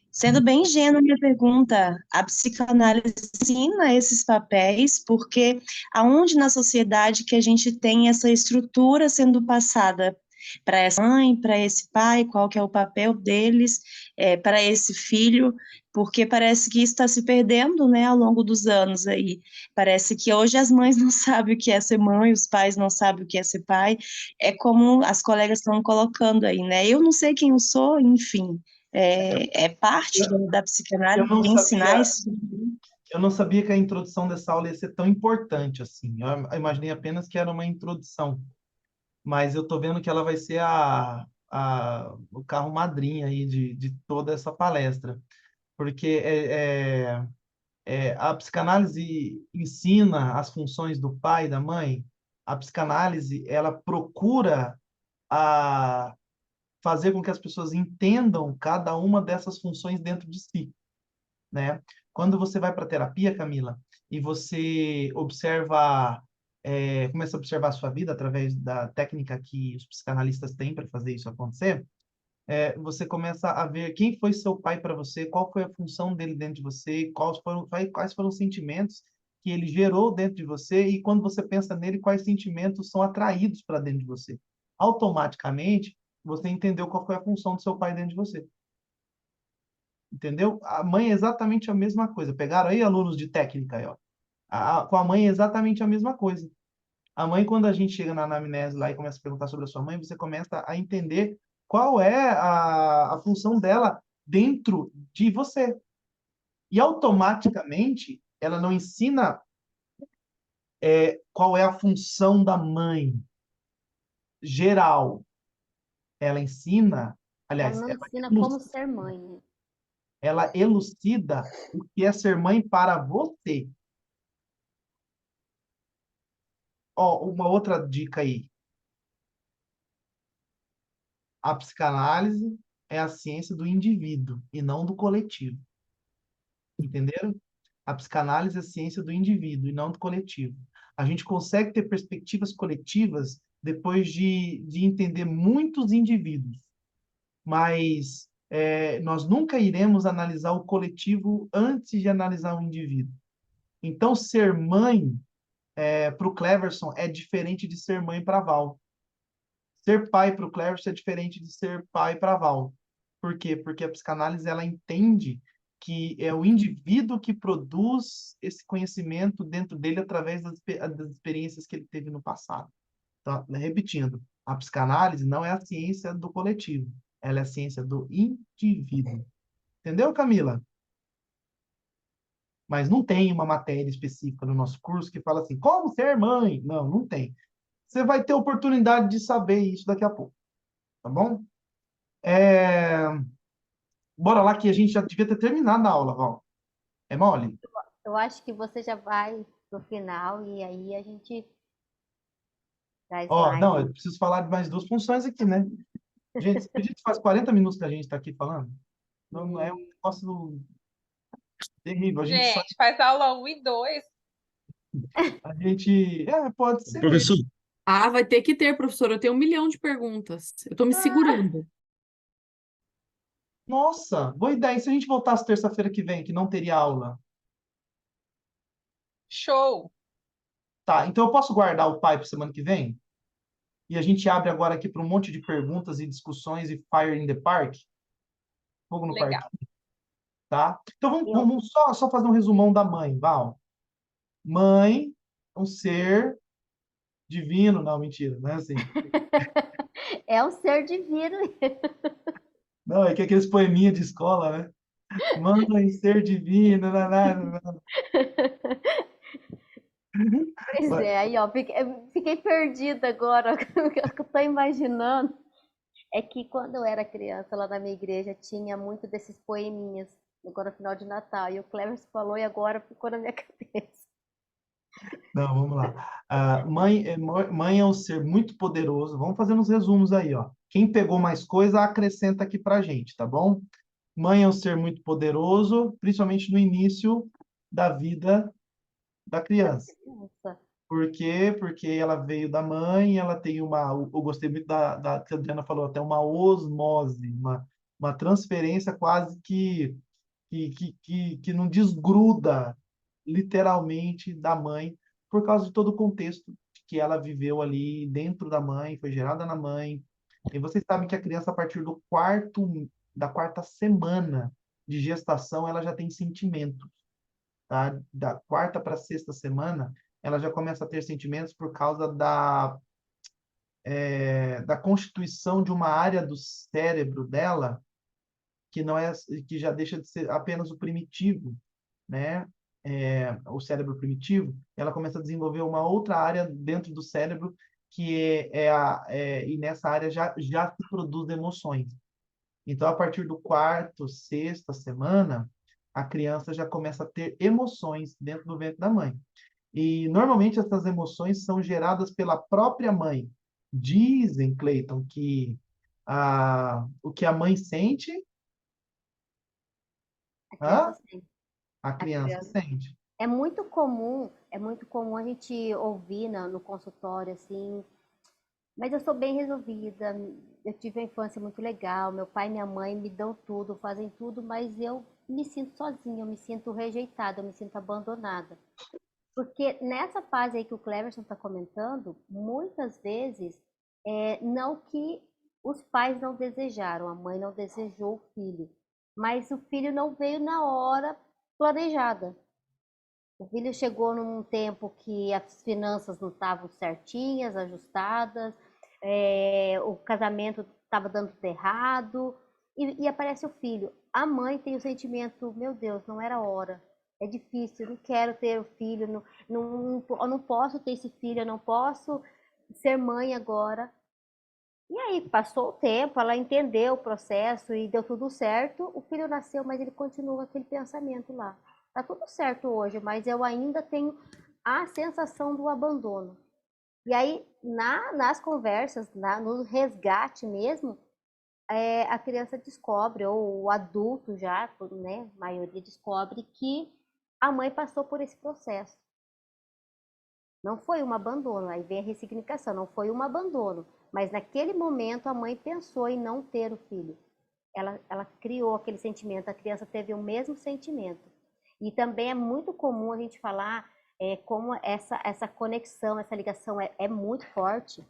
Sendo bem ingênua minha pergunta, a psicanálise ensina esses papéis, porque aonde na sociedade que a gente tem essa estrutura sendo passada para essa mãe, para esse pai, qual que é o papel deles, para esse filho, porque parece que isso está se perdendo, né, ao longo dos anos aí. Parece que hoje as mães não sabem o que é ser mãe, os pais não sabem o que é ser pai, é como as colegas estão colocando aí, né? Eu não sei quem eu sou, enfim. É parte da Eu psicanálise não ensinar sabia, isso. eu não sabia que a introdução dessa aula ia ser tão importante assim. Eu imaginei apenas que era uma introdução, mas eu estou vendo que ela vai ser o carro madrinha aí de toda essa palestra, porque a psicanálise ensina as funções do pai e da mãe. A psicanálise ela procura a fazer com que as pessoas entendam cada uma dessas funções dentro de si, né? Quando você vai para terapia, Camila, e você observa, começa a observar a sua vida através da técnica que os psicanalistas têm para fazer isso acontecer, você começa a ver quem foi seu pai para você, qual foi a função dele dentro de você, quais foram os sentimentos que ele gerou dentro de você, e quando você pensa nele, quais sentimentos são atraídos para dentro de você. Automaticamente, você entendeu qual foi a função do seu pai dentro de você. Entendeu? A mãe é exatamente a mesma coisa. Pegaram aí alunos de técnica aí, ó. Com a mãe é exatamente a mesma coisa. A mãe, quando a gente chega na anamnese lá e começa a perguntar sobre a sua mãe, você começa a entender qual é a função dela dentro de você. E automaticamente, ela não ensina qual é a função da mãe geral. Ela ensina, Ela aliás, não ensina como ser mãe, né? ela elucida o que é ser mãe para você. Ó, uma outra dica aí. A psicanálise é a ciência do indivíduo e não do coletivo. Entenderam? A psicanálise é a ciência do indivíduo e não do coletivo. A gente consegue ter perspectivas coletivas depois de entender muitos indivíduos, mas nós nunca iremos analisar o coletivo antes de analisar o indivíduo. Então, ser mãe para o Cleverson é diferente de ser mãe para a Val. Ser pai para o Cleverson é diferente de ser pai para a Val. Por quê? Porque a psicanálise ela entende que é o indivíduo que produz esse conhecimento dentro dele através das experiências que ele teve no passado. Então, repetindo, a psicanálise não é a ciência do coletivo, ela é a ciência do indivíduo. Entendeu, Camila? Mas não tem uma matéria específica no nosso curso que fala assim, como ser mãe? Não, não tem. Você vai ter oportunidade de saber isso daqui a pouco, tá bom? Bora lá que a gente já devia ter terminado a aula, Val. É mole? Eu acho que você já vai pro final e aí a gente traz Ó, mais. não, eu preciso falar de mais duas funções aqui, né? Gente, você acredita que faz 40 minutos que a gente está aqui falando? Não é um negócio terrível. Gente, faz aula 1 e 2. Pode ser. Professor, Ah, vai ter que ter, professor. Eu tenho 1 milhão de perguntas. Eu tô me segurando. Nossa, boa ideia. E se a gente voltasse terça-feira que vem, que não teria aula? Show. Tá, então eu posso guardar o pai para semana que vem? E a gente abre agora aqui para um monte de perguntas e discussões e fire in the park? Fogo no parque, Legal. tá? Então Eu, vamos só fazer um resumão da mãe, Val. Mãe, um ser divino. Não, mentira, não é assim. é um ser divino. Não, é que aqueles poeminha de escola, né? Mãe, ser divino, nanana. Pois é, aí ó, fiquei perdida agora. O que eu tô imaginando é que quando eu era criança, lá na minha igreja, tinha muito desses poeminhas, agora no final de Natal. E o Cleverson falou e agora ficou na minha cabeça. Não, vamos lá. Mãe é um ser muito poderoso. Vamos fazer uns resumos aí, ó. Quem pegou mais coisa, acrescenta aqui pra gente, tá bom? Mãe é um ser muito poderoso, principalmente no início da vida da criança. Nossa, Por quê? Porque ela veio da mãe, ela tem eu gostei muito da que a Adriana falou, até uma osmose, uma transferência quase que não desgruda literalmente da mãe, por causa de todo o contexto que ela viveu ali dentro da mãe, foi gerada na mãe. E vocês sabem que a criança, a partir da quarta semana de gestação, ela já tem sentimentos, tá? Da quarta para a sexta semana, ela já começa a ter sentimentos por causa da constituição de uma área do cérebro dela que não é que já deixa de ser apenas o primitivo, né? O cérebro primitivo, ela começa a desenvolver uma outra área dentro do cérebro e nessa área já se produz emoções. Então, a partir do quarto, sexta semana, a criança já começa a ter emoções dentro do ventre da mãe. E normalmente essas emoções são geradas pela própria mãe. Dizem, Cleiton, que o que a mãe sente, a criança sente. a A criança criança. sente. É muito comum a gente ouvir no consultório assim, mas eu sou bem resolvida, eu tive uma infância muito legal, meu pai e minha mãe me dão tudo, fazem tudo, mas eu me sinto sozinha, eu me sinto rejeitada, eu me sinto abandonada. Porque nessa fase aí que o Cleverson está comentando, muitas vezes, não que os pais não desejaram, a mãe não desejou o filho, mas o filho não veio na hora planejada. O filho chegou num tempo que as finanças não estavam certinhas, ajustadas, o casamento estava dando tudo errado, e aparece o filho. A mãe tem o sentimento, meu Deus, não era hora, é difícil, eu não quero ter o filho, eu não posso ter esse filho, eu não posso ser mãe agora. E aí, passou o tempo, ela entendeu o processo e deu tudo certo, o filho nasceu, mas ele continua aquele pensamento lá. Tá tudo certo hoje, mas eu ainda tenho a sensação do abandono. E aí, nas conversas, no resgate mesmo, a criança descobre, ou o adulto já, né, a maioria descobre que a mãe passou por esse processo. Não foi um abandono, aí vem a ressignificação, não foi um abandono, mas naquele momento a mãe pensou em não ter o filho. Ela criou aquele sentimento, a criança teve o mesmo sentimento. E também é muito comum a gente falar como essa conexão, essa ligação é muito forte.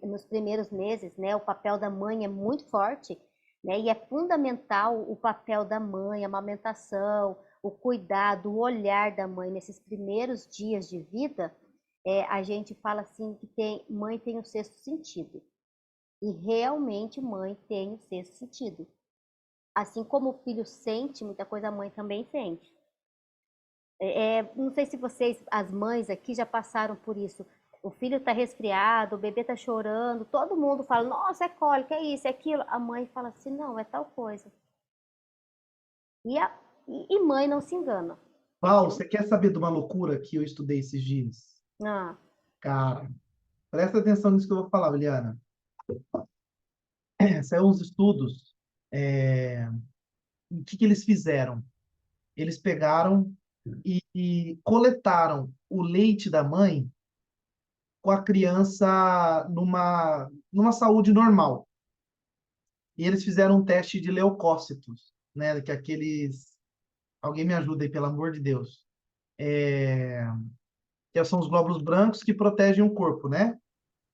Nos primeiros meses, né, o papel da mãe é muito forte, né, e é fundamental o papel da mãe, a amamentação, o cuidado, o olhar da mãe nesses primeiros dias de vida. A gente fala assim que mãe tem o sexto sentido. E realmente mãe tem o sexto sentido. Assim como o filho sente, muita coisa a mãe também sente. Não sei se vocês, as mães aqui, já passaram por isso. O filho está resfriado, o bebê está chorando, todo mundo fala, nossa, é cólica, é isso, é aquilo. A mãe fala assim, não, é tal coisa. E mãe não se engana. Paulo, você quer saber de uma loucura que eu estudei esses dias? Ah, Cara, presta atenção nisso que eu vou falar, Liana. saiu uns estudos, o que que eles fizeram? Eles pegaram e coletaram o leite da mãe com a criança numa saúde normal. E eles fizeram um teste de leucócitos, né? Que é aqueles... Alguém me ajuda aí, pelo amor de Deus. Que são os glóbulos brancos que protegem o corpo, né?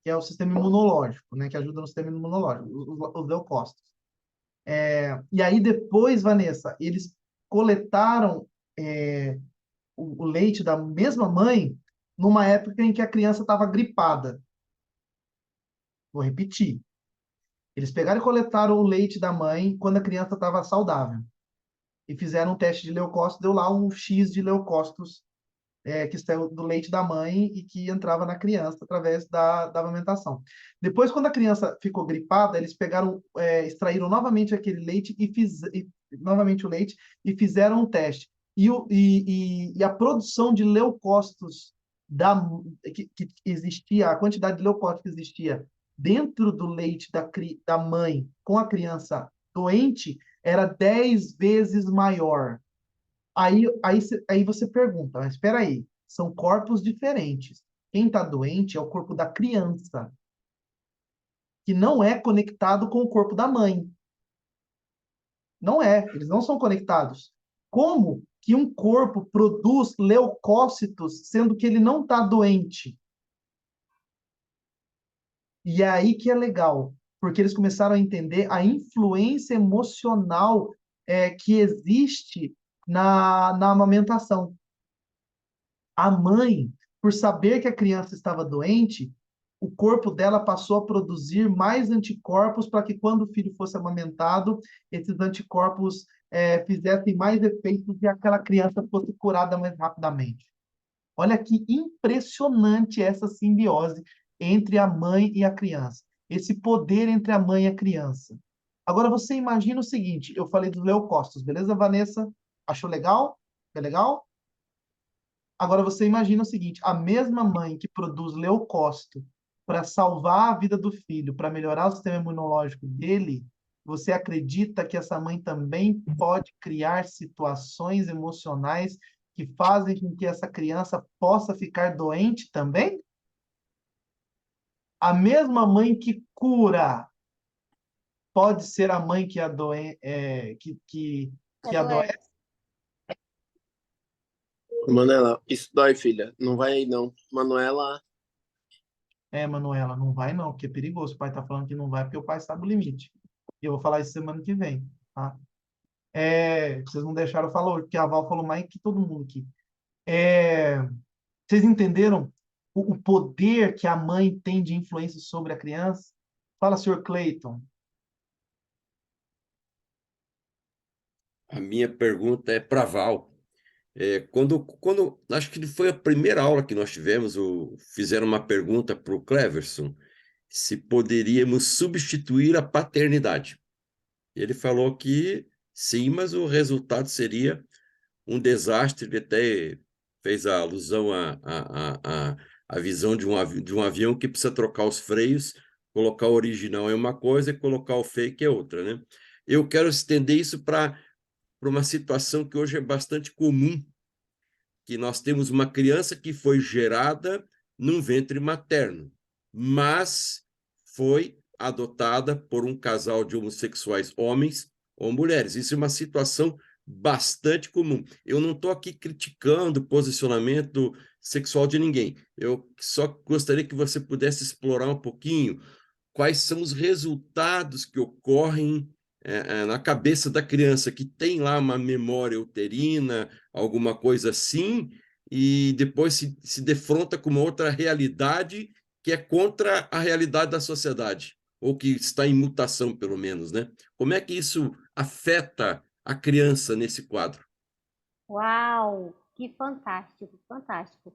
Que é o sistema imunológico, né? Que ajuda no sistema imunológico, os leucócitos. E aí depois, Vanessa, eles coletaram o leite da mesma mãe numa época em que a criança estava gripada. Vou repetir. Eles pegaram e coletaram o leite da mãe quando a criança estava saudável. E fizeram um teste de leucócitos, deu lá um X de leucócitos que saiu do leite da mãe e que entrava na criança através da amamentação. Depois, quando a criança ficou gripada, eles pegaram, extraíram novamente aquele leite novamente o leite e fizeram um teste. E a produção de leucócitos que existia, a quantidade de leucócitos que existia dentro do leite da mãe com a criança doente era 10 vezes maior. Aí você pergunta, mas espera aí, são corpos diferentes. Quem está doente é o corpo da criança, que não é conectado com o corpo da mãe. Não é, eles não são conectados. Como que um corpo produz leucócitos, sendo que ele não está doente? E é aí que é legal, porque eles começaram a entender a influência emocional que existe na amamentação. A mãe, por saber que a criança estava doente, o corpo dela passou a produzir mais anticorpos para que quando o filho fosse amamentado, esses anticorpos fizessem mais efeitos e aquela criança fosse curada mais rapidamente. Olha que impressionante essa simbiose entre a mãe e a criança. Esse poder entre a mãe e a criança. Agora você imagina o seguinte, eu falei dos leucócitos, beleza, Vanessa? Achou legal? É legal? Agora você imagina o seguinte, a mesma mãe que produz leucócito para salvar a vida do filho, para melhorar o sistema imunológico dele, você acredita que essa mãe também pode criar situações emocionais que fazem com que essa criança possa ficar doente também? A mesma mãe que cura pode ser a mãe que adoece? Manuela, isso dói, filha. Não vai aí, não. Manuela, Manuela, não vai não, porque é perigoso. O pai tá falando que não vai porque o pai sabe o limite. E eu vou falar isso semana que vem, tá? Vocês não deixaram eu falar hoje, porque a Val falou mais que todo mundo aqui. Vocês entenderam o poder que a mãe tem de influência sobre a criança? Fala, senhor Clayton. A minha pergunta é para Val. Quando acho que foi a primeira aula que nós tivemos, fizeram uma pergunta para o Cleverson se poderíamos substituir a paternidade. Ele falou que sim, mas o resultado seria um desastre. Ele até fez a alusão à visão de um avião que precisa trocar os freios, colocar o original é uma coisa e colocar o fake é outra, né? Eu quero estender isso para uma situação que hoje é bastante comum, que nós temos uma criança que foi gerada num ventre materno, mas foi adotada por um casal de homossexuais, homens ou mulheres. Isso é uma situação bastante comum. Eu não estou aqui criticando o posicionamento sexual de ninguém. Eu só gostaria que você pudesse explorar um pouquinho quais são os resultados que ocorrem na cabeça da criança, que tem lá uma memória uterina, alguma coisa assim, e depois se defronta com uma outra realidade que é contra a realidade da sociedade, ou que está em mutação, pelo menos, né? Como é que isso afeta a criança nesse quadro? Uau, que fantástico, fantástico.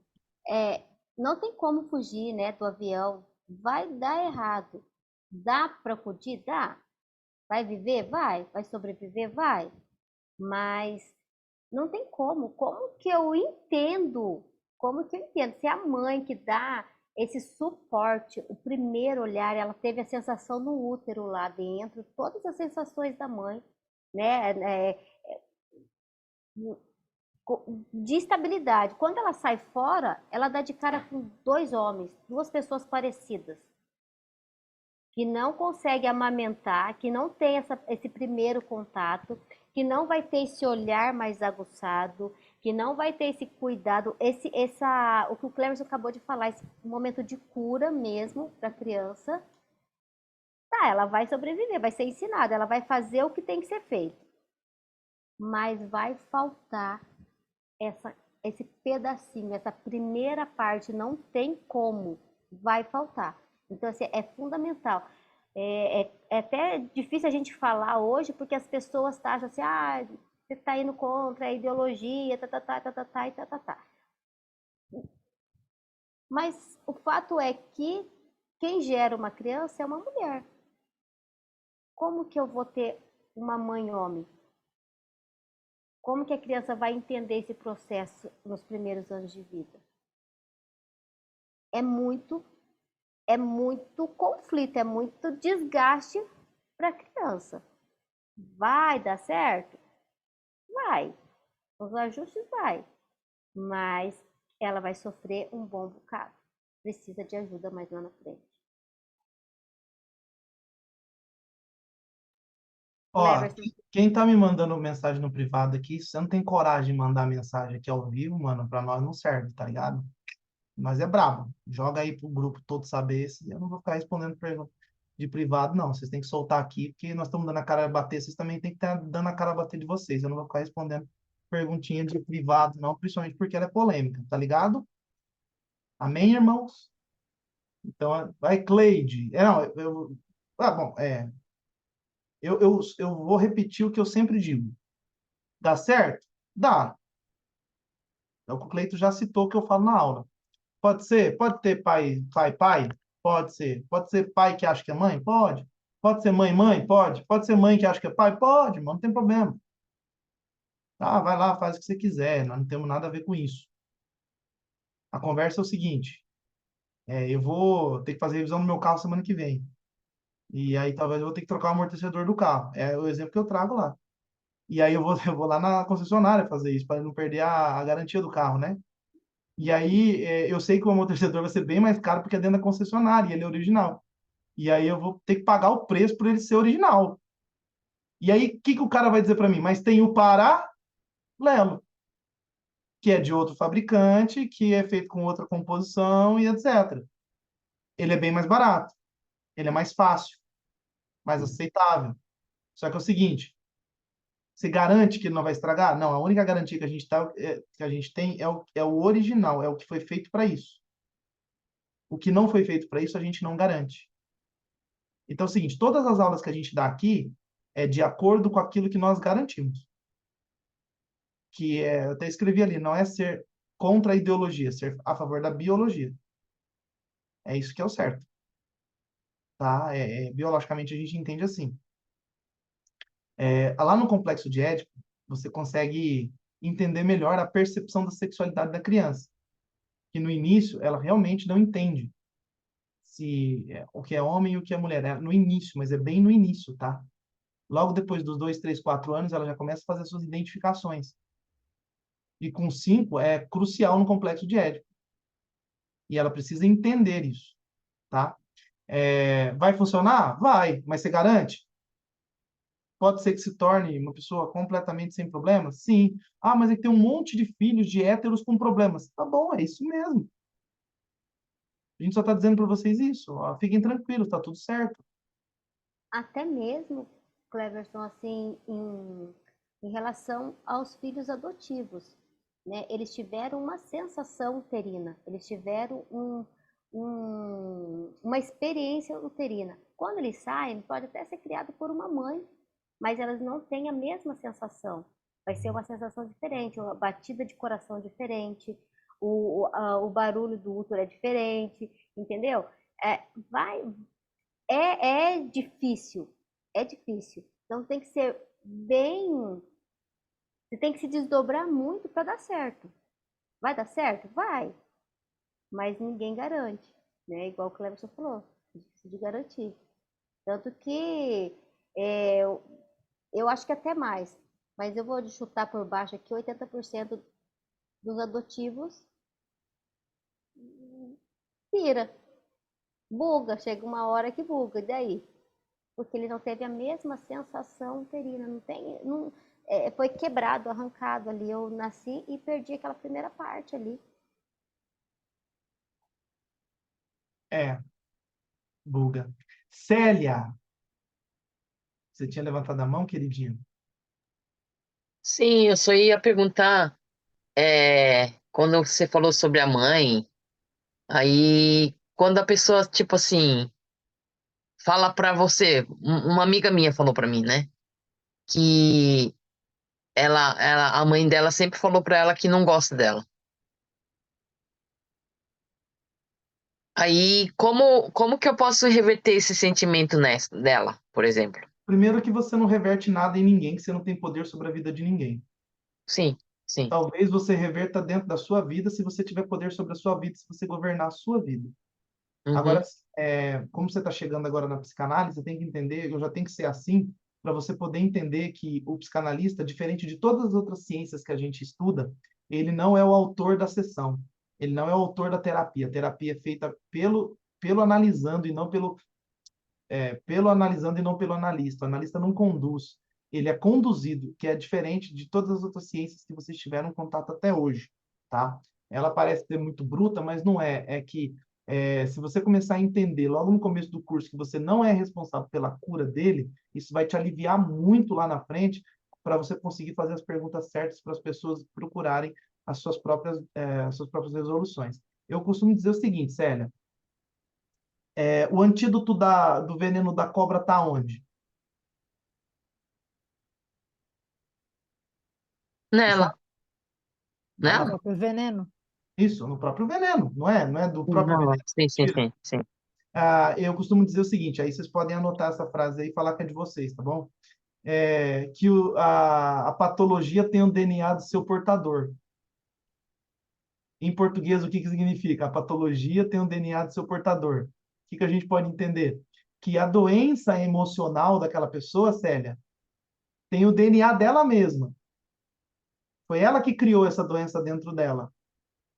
Não tem como fugir, né, do avião. Vai dar errado. Dá para fugir? Dá. Vai viver? Vai. Vai sobreviver? Vai. Mas não tem como. Como que eu entendo? Como que eu entendo? Se é a mãe que dá esse suporte, o primeiro olhar, ela teve a sensação no útero lá dentro, todas as sensações da mãe, né? De estabilidade. Quando ela sai fora, ela dá de cara com dois homens, duas pessoas parecidas, que não consegue amamentar, que não tem esse primeiro contato, que não vai ter esse olhar mais aguçado, que não vai ter esse cuidado, o que o Cleverson acabou de falar, esse momento de cura mesmo para a criança. Tá, ela vai sobreviver, vai ser ensinada, ela vai fazer o que tem que ser feito. Mas vai faltar esse pedacinho, essa primeira parte, não tem como, vai faltar. Então, assim, é fundamental. É até difícil a gente falar hoje, porque as pessoas acham assim, você está indo contra a ideologia, tá. Mas o fato é que quem gera uma criança é uma mulher. Como que eu vou ter uma mãe homem? Como que a criança vai entender esse processo nos primeiros anos de vida? É muito conflito, é muito desgaste para a criança. Vai dar certo? Vai. Os ajustes vai. Mas ela vai sofrer um bom bocado. Precisa de ajuda mais lá na frente. Ó, Cleverson, quem tá me mandando mensagem no privado aqui, se você não tem coragem de mandar mensagem aqui ao vivo, mano, pra nós não serve, tá ligado? Mas é brabo. Joga aí pro grupo todo saber. Eu não vou ficar respondendo pergunta de privado, não. Vocês têm que soltar aqui, porque nós estamos dando a cara a bater. Vocês também têm que estar dando a cara a bater de vocês. Eu não vou ficar respondendo perguntinha de privado, não, principalmente porque ela é polêmica, tá ligado? Amém, irmãos? Então, vai, Cleide. Não, bom, eu vou repetir o que eu sempre digo. Dá certo? Dá. É o que o Cleito já citou que eu falo na aula. Pode ser? Pode ter pai? Pode ser. Pode ser pai que acha que é mãe? Pode. Pode ser mãe? Pode. Pode ser mãe que acha que é pai? Pode, mas não tem problema. Tá, vai lá, faz o que você quiser, nós não temos nada a ver com isso. A conversa é o seguinte, eu vou ter que fazer revisão no meu carro semana que vem. E aí talvez eu vou ter que trocar o amortecedor do carro. É o exemplo que eu trago lá. E aí eu vou lá na concessionária fazer isso, para não perder a garantia do carro, né? E aí eu sei que o amortecedor vai ser bem mais caro porque é dentro da concessionária e ele é original. E aí eu vou ter que pagar o preço por ele ser original. E aí, o que o cara vai dizer para mim? Mas tem o paralelo, que é de outro fabricante, que é feito com outra composição e etc. Ele é bem mais barato, ele é mais fácil, mais aceitável. Só que é o seguinte, você garante que ele não vai estragar? Não, a única garantia que a gente tem é o original, é o que foi feito para isso. O que não foi feito para isso, a gente não garante. Então é o seguinte, todas as aulas que a gente dá aqui é de acordo com aquilo que nós garantimos. Eu até escrevi ali, não é ser contra a ideologia, ser a favor da biologia. É isso que é o certo. Tá? Biologicamente a gente entende assim. Lá no complexo de Édipo, você consegue entender melhor a percepção da sexualidade da criança, que no início ela realmente não entende o que é homem e o que é mulher. É no início, mas é bem no início, tá? Logo depois dos 2, 3, 4 anos, ela já começa a fazer suas identificações. E com 5 é crucial no complexo de Édipo. E ela precisa entender isso, tá? Vai funcionar? Vai, mas você garante? Pode ser que se torne uma pessoa completamente sem problemas? Sim. Ah, mas é que tem um monte de filhos de héteros com problemas. Tá bom, é isso mesmo. A gente só está dizendo para vocês isso. Ó, fiquem tranquilos, tá tudo certo. até mesmo, Cleverson, assim, em relação aos filhos adotivos, né? Eles tiveram uma sensação uterina, eles tiveram uma experiência uterina. Quando eles saem, pode até ser criado por uma mãe, mas elas não têm a mesma sensação. Vai ser uma sensação diferente, uma batida de coração diferente, o barulho do útero é diferente, entendeu? É difícil, é difícil. Então tem que ser bem. Você tem que se desdobrar muito para dar certo. Vai dar certo? Vai. Mas ninguém garante. né? Igual o Cleberson falou, difícil de garantir. Tanto que eu acho que até mais, mas eu vou chutar por baixo aqui, 80% dos adotivos pira, buga, chega uma hora que buga, e daí? Porque ele não teve a mesma sensação uterina, não tem, não, foi quebrado, arrancado ali. Eu nasci e perdi aquela primeira parte ali. É, buga. Célia, você tinha levantado a mão, queridinho? Sim, eu só ia perguntar, quando você falou sobre a mãe, aí quando a pessoa, tipo assim, fala pra você, uma amiga minha falou pra mim, né, que a mãe dela sempre falou pra ela que não gosta dela. Aí, como que eu posso reverter esse sentimento dela, por exemplo? Primeiro que você não reverte nada em ninguém, que você não tem poder sobre a vida de ninguém. Sim, sim. Talvez você reverta dentro da sua vida se você tiver poder sobre a sua vida, se você governar a sua vida. Agora, Uhum, como você está chegando agora na psicanálise, você tem que entender, eu já tenho que ser assim, para você poder entender que o psicanalista, diferente de todas as outras ciências que a gente estuda, ele não é o autor da sessão, ele não é o autor da terapia. A terapia é feita pelo analisando e não pelo analisando e não pelo analista. O analista não conduz, ele é conduzido, que é diferente de todas as outras ciências que vocês tiveram contato até hoje, tá? Ela parece ser muito bruta, mas não é. É que se você começar a entender logo no começo do curso que você não é responsável pela cura dele, isso vai te aliviar muito lá na frente para você conseguir fazer as perguntas certas para as pessoas procurarem as suas próprias resoluções. Eu costumo dizer o seguinte, Célia, o antídoto do veneno da cobra está onde? Você sabe? nela, Tá O nela? próprio veneno. isso, no próprio veneno, não é? Não é do próprio Não, veneno sim, que sim, tira. sim, sim. Eu costumo dizer o seguinte, aí vocês podem anotar essa frase aí e falar que é de vocês, tá bom? Que a patologia tem o DNA do seu portador. Em português, o que significa? A patologia tem o DNA do seu portador. O que a gente pode entender? Que a doença emocional daquela pessoa, Célia, tem o DNA dela mesma. Foi ela que criou essa doença dentro dela.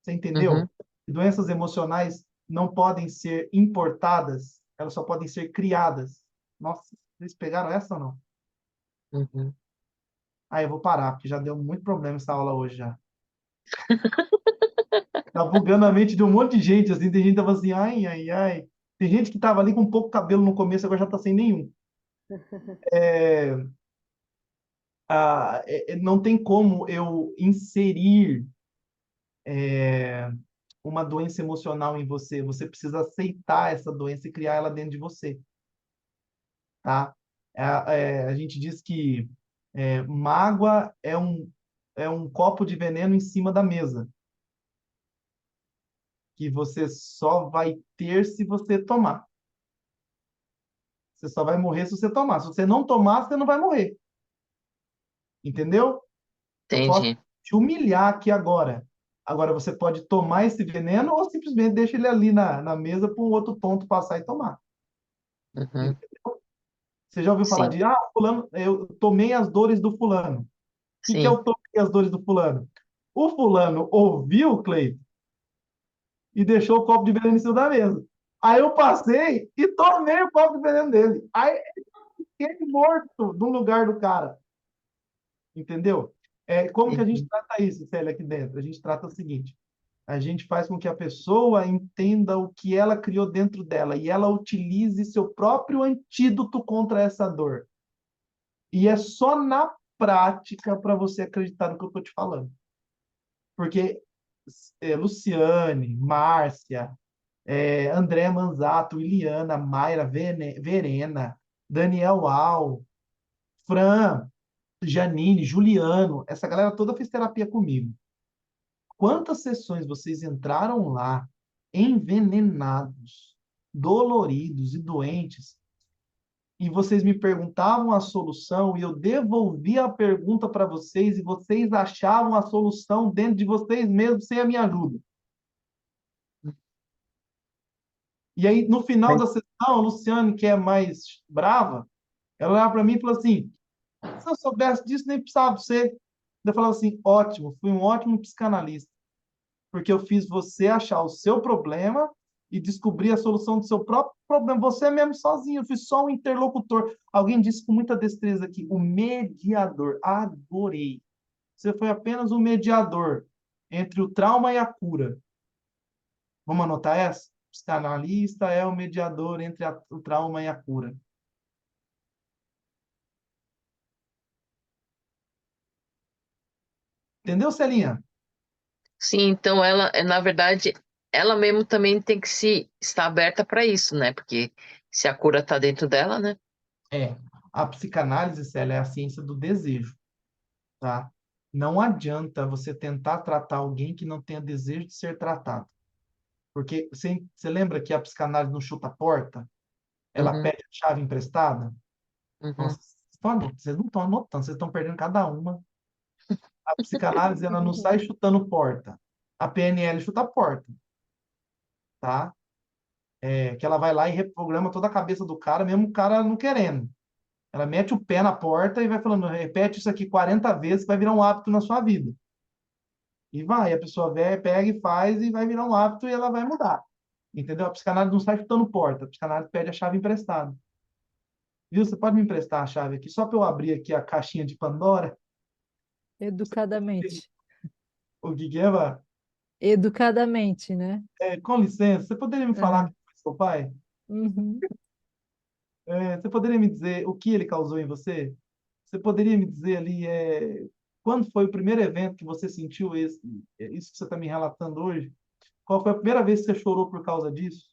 Você Uhum, entendeu? Doenças emocionais não podem ser importadas, elas só podem ser criadas. Nossa, vocês pegaram essa ou não? uhum. Eu vou parar, porque já deu muito problema essa aula hoje já. Tá bugando a mente de um monte de gente, assim, tem gente que tava assim, ai, ai, ai. Tem gente que tava ali com pouco cabelo no começo, agora já tá sem nenhum. É, não tem como eu inserir uma doença emocional em você. Você precisa aceitar essa doença e criar ela dentro de você, tá? A gente diz que mágoa é um copo de veneno em cima da mesa, que você só vai ter se você tomar. Você só vai morrer se você tomar. Se você não tomar, você não vai morrer. Entendeu? Eu posso Entendi. te humilhar aqui agora. Agora, você pode tomar esse veneno ou simplesmente deixa ele ali na mesa para um outro tonto passar e tomar. Uhum, Você já ouviu falar sim, de, fulano, eu tomei as dores do fulano. O que é sim. eu tomei as dores do fulano? O fulano ouviu o Cleiton e deixou o copo de veneno em cima da mesa. Aí eu passei e tomei o copo de veneno dele. Aí ele morto no lugar do cara. Entendeu? Como que a gente Uhum, trata isso, Célia, aqui dentro? A gente trata o seguinte: a gente faz com que a pessoa entenda o que ela criou dentro dela e ela utilize seu próprio antídoto contra essa dor. E é só na prática para você acreditar no que eu estou te falando. Porque Luciane, Márcia, André Manzato, Iliana, Mayra, Verena, Daniel Al, Fran, Janine, Juliano, essa galera toda fez terapia comigo. Quantas sessões vocês entraram lá envenenados, doloridos e doentes, e vocês me perguntavam a solução e eu devolvia a pergunta para vocês e vocês achavam a solução dentro de vocês mesmos sem a minha ajuda? E aí, no final da sessão, a Luciane, que é mais brava, ela olhava para mim e falou assim: se eu soubesse disso, nem precisava ser. Eu falava assim: ótimo, fui um ótimo psicanalista, porque eu fiz você achar o seu problema e descobrir a solução do seu próprio problema. Você mesmo sozinho, eu fui só um interlocutor. Alguém disse com muita destreza aqui: o mediador. Adorei. Você foi apenas o mediador entre o trauma e a cura. Vamos anotar essa? O psicanalista é o mediador entre o trauma e a cura. Entendeu, Celinha? Sim, então ela, na verdade, ela mesmo também tem que se estar aberta para isso, né? Porque se a cura está dentro dela, né? É. A psicanálise, Célia, é a ciência do desejo, tá? Não adianta você tentar tratar alguém que não tenha desejo de ser tratado. Porque você lembra que a psicanálise não chuta a porta? Ela Uhum, pede a chave emprestada? uhum. Nossa, vocês não estão anotando, vocês estão perdendo cada uma. A psicanálise, ela não sai chutando porta. A PNL chuta a porta, tá? É que ela vai lá e reprograma toda a cabeça do cara, mesmo o cara não querendo. Ela mete o pé na porta e vai falando: repete isso aqui 40 vezes, vai virar um hábito na sua vida. E vai, a pessoa pega e faz e vai virar um hábito e ela vai mudar. Entendeu? A psicanálise não sai chutando porta, a psicanálise pede a chave emprestada. Viu? Você pode me emprestar a chave aqui, só para eu abrir aqui a caixinha de Pandora? Educadamente. O que que é, Vá? Educadamente, né? Com licença, você poderia me falar Aham. quem foi seu pai? Uhum. Você poderia me dizer o que ele causou em você? Você poderia me dizer ali quando foi o primeiro evento que você sentiu isso que você está me relatando hoje? Qual foi a primeira vez que você chorou por causa disso?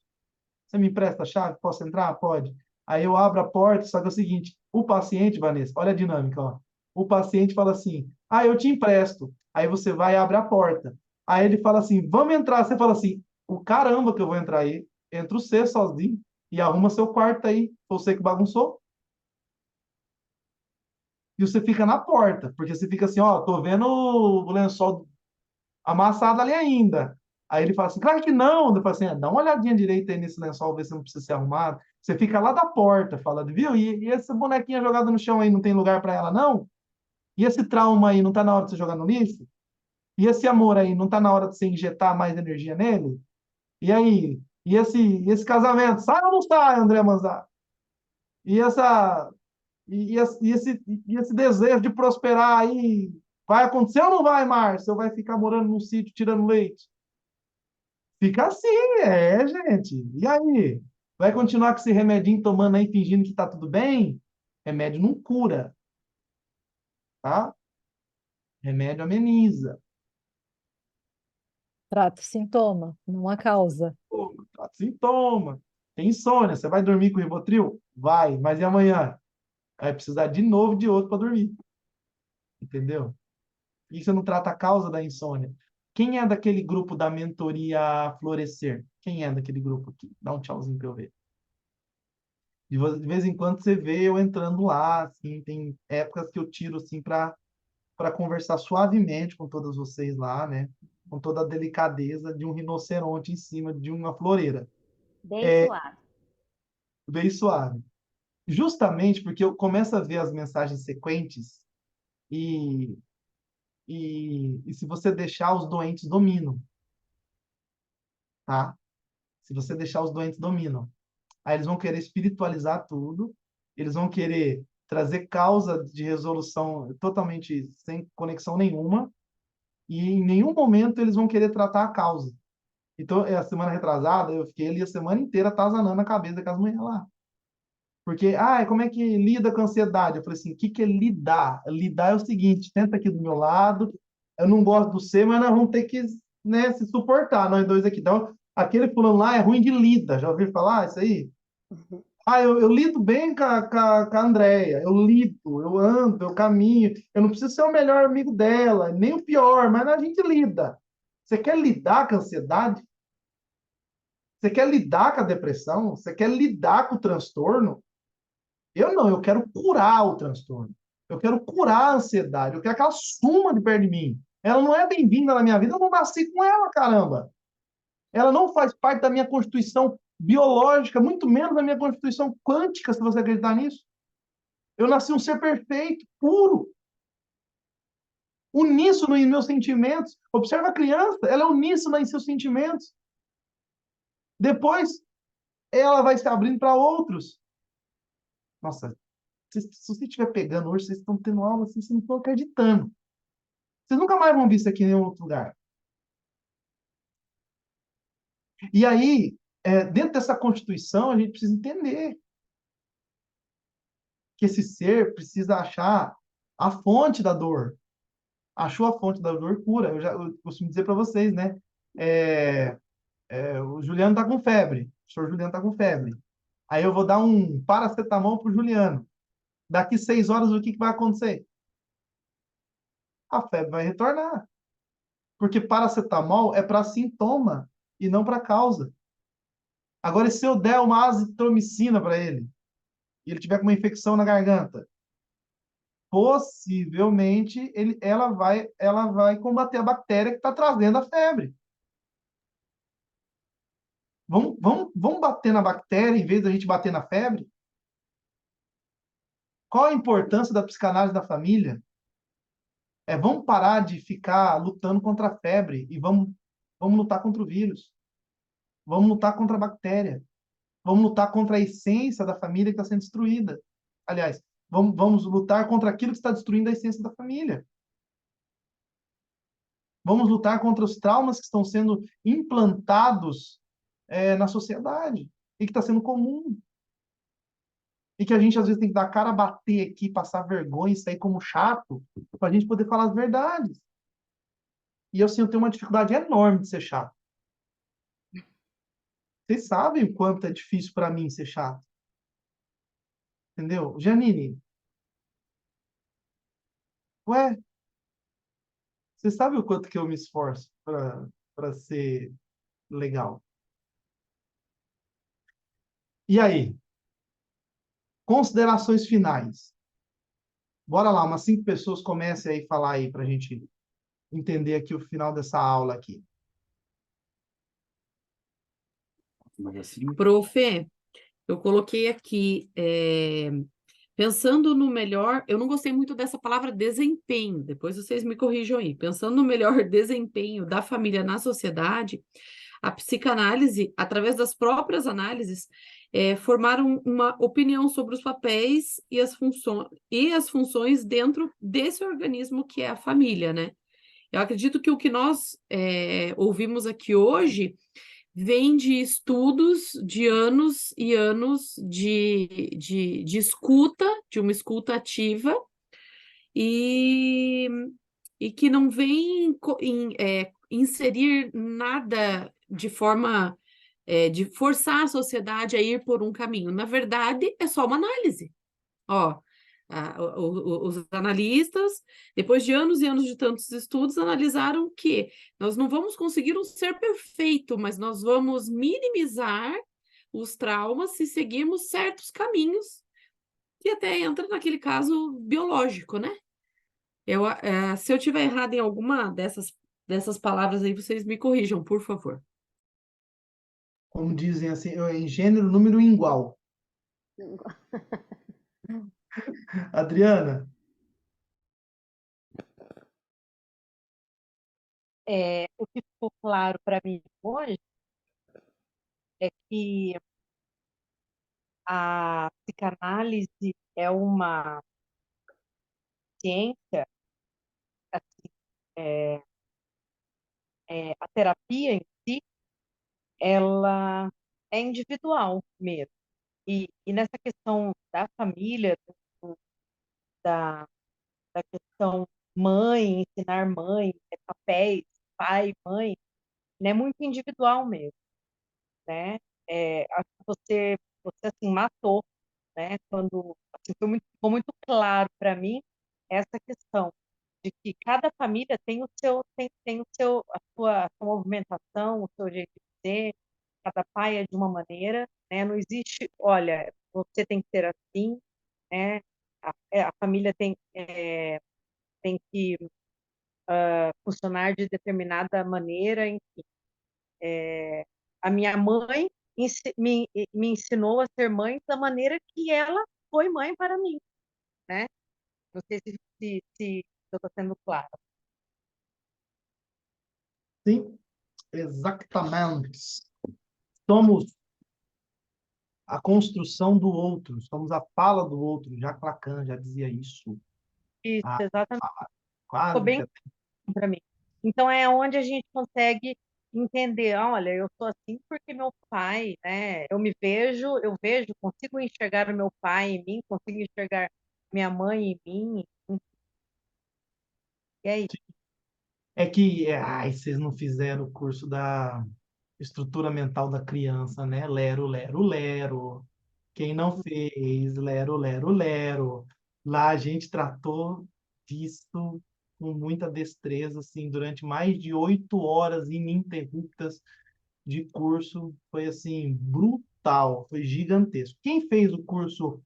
Você me empresta a chave? Posso entrar? Pode. Aí eu abro a porta, só que é o seguinte, o paciente, Vanessa, olha a dinâmica, ó. O paciente fala assim: "Ah, eu te empresto". Aí você vai e abre a porta. Aí ele fala assim: "Vamos entrar". Você fala assim: "O caramba que eu vou entrar aí". Entra você sozinho e arruma seu quarto aí. Foi você que bagunçou. E você fica na porta, porque você fica assim: "Ó, tô vendo o lençol amassado ali ainda". Aí ele fala assim: "Claro que não". Ele fala assim: "Dá uma olhadinha direita aí nesse lençol, ver se não precisa ser arrumado". Você fica lá da porta, fala: "Viu? E essa bonequinha jogada no chão aí não tem lugar para ela, não? E esse trauma aí não tá na hora de você jogar no lixo? E esse amor aí não tá na hora de você injetar mais energia nele? E aí? E esse casamento, sai ou não sai, André Manzar? E essa e esse desejo de prosperar aí vai acontecer ou não vai, Márcio? Ou vai ficar morando num sítio tirando leite? Fica assim, gente. E aí? Vai continuar com esse remedinho tomando aí, fingindo que tá tudo bem? Remédio não cura, tá? Remédio ameniza. Trata o sintoma, não a causa. Pô, tá sintoma. Tem insônia. Você vai dormir com o Rivotril? Vai, mas e amanhã? Vai precisar de novo de outro para dormir. Entendeu? E você não trata a causa da insônia. Quem é daquele grupo da mentoria Florescer? Quem é daquele grupo aqui? Dá um tchauzinho para eu ver. De vez em quando você vê eu entrando lá, assim, tem épocas que eu tiro assim para conversar suavemente com todas vocês lá, né? Com toda a delicadeza de um rinoceronte em cima de uma floreira. Bem suave. Bem suave. Justamente porque eu começo a ver as mensagens sequentes e, e se você deixar, os doentes dominam, tá? Se você deixar, os doentes dominam. Aí eles vão querer espiritualizar tudo, eles vão querer trazer causa de resolução totalmente sem conexão nenhuma, e em nenhum momento eles vão querer tratar a causa. Então, a semana retrasada, eu fiquei ali a semana inteira atazanando a cabeça com as mulheres lá. Porque, como é que lida com a ansiedade? Eu falei assim: o que que é lidar? Lidar é o seguinte: senta aqui do meu lado, eu não gosto do você, mas nós vamos ter que, né, se suportar, nós dois aqui. Então, aquele fulano lá é ruim de lida. Já ouviu falar isso aí? Eu lido bem com a Andréia, eu lido, eu ando, eu caminho, eu não preciso ser o melhor amigo dela, nem o pior, mas a gente lida. Você quer lidar com a ansiedade? Você quer lidar com a depressão? Você quer lidar com o transtorno? Eu não, eu quero curar o transtorno. Eu quero curar a ansiedade, eu quero que ela suma de perto de mim. Ela não é bem-vinda na minha vida, eu não nasci com ela, caramba. Ela não faz parte da minha constituição biológica, muito menos na minha constituição quântica, se você acreditar nisso. Eu nasci um ser perfeito, puro, uníssono em meus sentimentos. Observa a criança, ela é uníssona em seus sentimentos. Depois, ela vai se abrindo para outros. Nossa, se você estiver pegando hoje, vocês estão tendo aula assim, vocês não estão acreditando. Vocês nunca mais vão ver isso aqui em nenhum outro lugar. E aí, dentro dessa constituição, a gente precisa entender que esse ser precisa achar a fonte da dor. Achou a fonte da dor, cura. Eu costumo dizer para vocês, né? O Juliano está com febre. O senhor Juliano está com febre. Aí eu vou dar um paracetamol para o Juliano. Daqui 6 horas, o que vai acontecer? A febre vai retornar. Porque paracetamol é para sintoma e não para causa. Agora, e se eu der uma azitromicina para ele e ele tiver com uma infecção na garganta, possivelmente ela vai combater a bactéria que está trazendo a febre. Vamos bater na bactéria em vez da gente bater na febre? Qual a importância da psicanálise da família? Vamos parar de ficar lutando contra a febre e vamos lutar contra o vírus. Vamos lutar contra a bactéria. Vamos lutar contra a essência da família que está sendo destruída. Aliás, vamos lutar contra aquilo que está destruindo a essência da família. Vamos lutar contra os traumas que estão sendo implantados na sociedade e que está sendo comum. E que a gente, às vezes, tem que dar a cara a bater aqui, passar vergonha e sair como chato para a gente poder falar as verdades. E eu, assim, eu tenho uma dificuldade enorme de ser chato. Vocês sabem o quanto é difícil para mim ser chato. Entendeu? Janine, ué, você sabe o quanto que eu me esforço para ser legal. E aí? Considerações finais. Bora lá, umas 5 pessoas comecem aí a falar aí para a gente entender aqui o final dessa aula aqui. Profe, eu coloquei aqui, pensando no melhor, eu não gostei muito dessa palavra desempenho, depois vocês me corrijam aí. Pensando no melhor desempenho da família na sociedade, a psicanálise, através das próprias análises, formaram uma opinião sobre os papéis e as funções dentro desse organismo que é a família, né? Eu acredito que o que nós ouvimos aqui hoje vem de estudos de anos e anos de escuta, de uma escuta ativa, e que não vem inserir nada de forma de forçar a sociedade a ir por um caminho. Na verdade, é só uma análise. Ó, os analistas, depois de anos e anos de tantos estudos, analisaram que nós não vamos conseguir um ser perfeito, mas nós vamos minimizar os traumas se seguirmos certos caminhos, que até entra naquele caso biológico, né? Se eu tiver errado em alguma dessas palavras aí, vocês me corrijam, por favor. Como dizem assim, em gênero, número igual. Adriana? O que ficou claro para mim hoje é que a psicanálise é uma ciência, assim, a terapia em si, ela é individual mesmo. E nessa questão da família, da, da questão mãe, ensinar mãe, papéis, pai, mãe, é muito individual mesmo, né? Acho que você assim, matou, né? Quando assim, ficou muito claro para mim essa questão de que cada família tem a sua movimentação, o seu jeito de ser, cada pai é de uma maneira, né? Não existe, olha, você tem que ser assim, né? A família tem que funcionar de determinada maneira, enfim. A minha mãe me ensinou a ser mãe da maneira que ela foi mãe para mim, né? Não sei se eu estou sendo clara. Sim, exatamente. Somos a construção do outro, somos a fala do outro. Jacques Lacan já dizia isso. Isso, Ah, exatamente. Ficou quase bem que para mim. Então é onde a gente consegue entender, olha, eu sou assim porque meu pai, né? Eu vejo, consigo enxergar o meu pai em mim, consigo enxergar minha mãe em mim. E é isso. é que ai, vocês não fizeram o curso da estrutura mental da criança, né? Lero, lero, lero. Quem não fez, lero, lero, lero. Lá a gente tratou disso com muita destreza, assim, durante mais de 8 horas ininterruptas de curso. Foi, assim, brutal, foi gigantesco. Quem fez o curso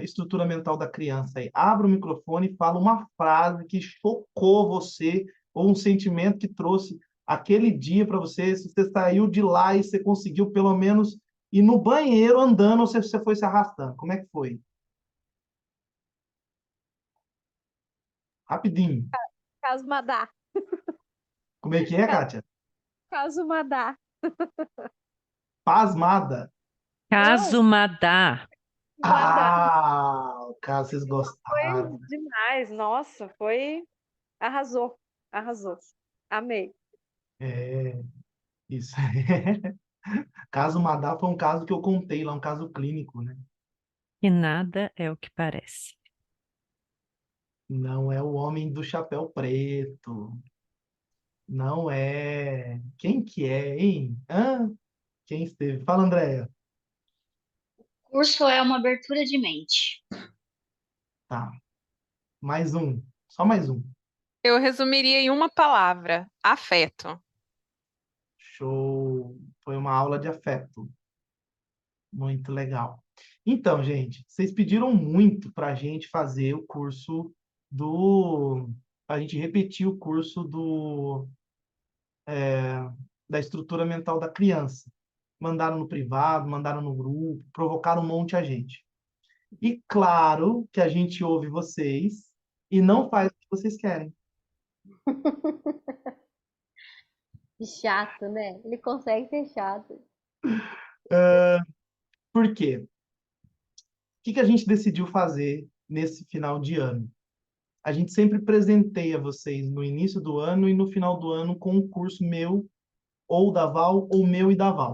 Estrutura Mental da Criança aí? Abra o microfone e fala uma frase que chocou você ou um sentimento que trouxe aquele dia para você. Se você saiu de lá e você conseguiu pelo menos ir no banheiro andando ou se você foi se arrastando. Como é que foi? Rapidinho. Caso Madá. Como é que é, Kátia? Caso Madá. Pasmada. Não, Caso Madá. Madá. Ah, o caso vocês Foi gostaram. demais. Nossa, foi. Arrasou. Arrasou. Amei. É, isso. Caso Madá foi um caso que eu contei lá, um caso clínico, né? E nada é o que parece. Não é o homem do chapéu preto. Não é. Quem que é, hein? Hã? Quem esteve? Fala, Andréia. Curso é uma abertura de mente. Tá. Mais um. Só mais um. Eu resumiria em uma palavra: afeto. Show. Foi uma aula de afeto. Muito legal. Então, gente, vocês pediram muito para a gente fazer o curso do. A gente repetir o curso da estrutura mental da criança. Mandaram no privado, mandaram no grupo, provocaram um monte a gente. E claro que a gente ouve vocês e não faz o que vocês querem. Que chato, né? Ele consegue ser chato. Por quê? O que a gente decidiu fazer nesse final de ano? A gente sempre presenteia vocês no início do ano e no final do ano com um curso meu ou da Val ou meu e da Val,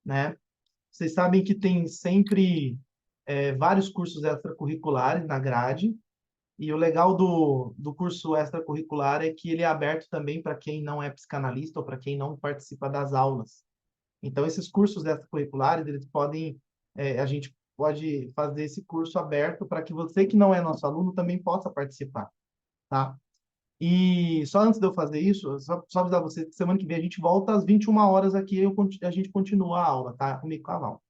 né? Vocês sabem que tem sempre vários cursos extracurriculares na grade. E o legal do curso extracurricular é que ele é aberto também para quem não é psicanalista ou para quem não participa das aulas. Então, esses cursos extracurriculares, eles podem, a gente pode fazer esse curso aberto para que você que não é nosso aluno também possa participar, tá? E só antes de eu fazer isso, só avisar você que semana que vem a gente volta às 21 horas aqui e a gente continua a aula, tá? Comigo com a Val.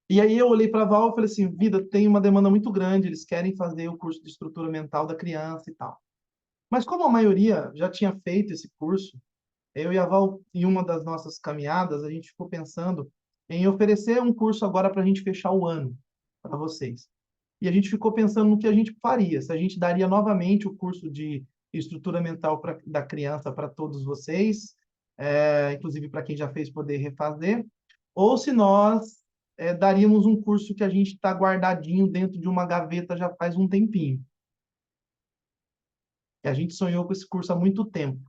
E aí eu olhei para a Val e falei assim, vida, tem uma demanda muito grande, eles querem fazer o curso de estrutura mental da criança e tal. Mas como a maioria já tinha feito esse curso, eu e a Val, em uma das nossas caminhadas, a gente ficou pensando em oferecer um curso agora para a gente fechar o ano para vocês. E a gente ficou pensando no que a gente faria, se a gente daria novamente o curso de estrutura mental da criança para todos vocês, inclusive para quem já fez poder refazer, ou se nós daríamos um curso que a gente está guardadinho dentro de uma gaveta já faz um tempinho. E a gente sonhou com esse curso há muito tempo.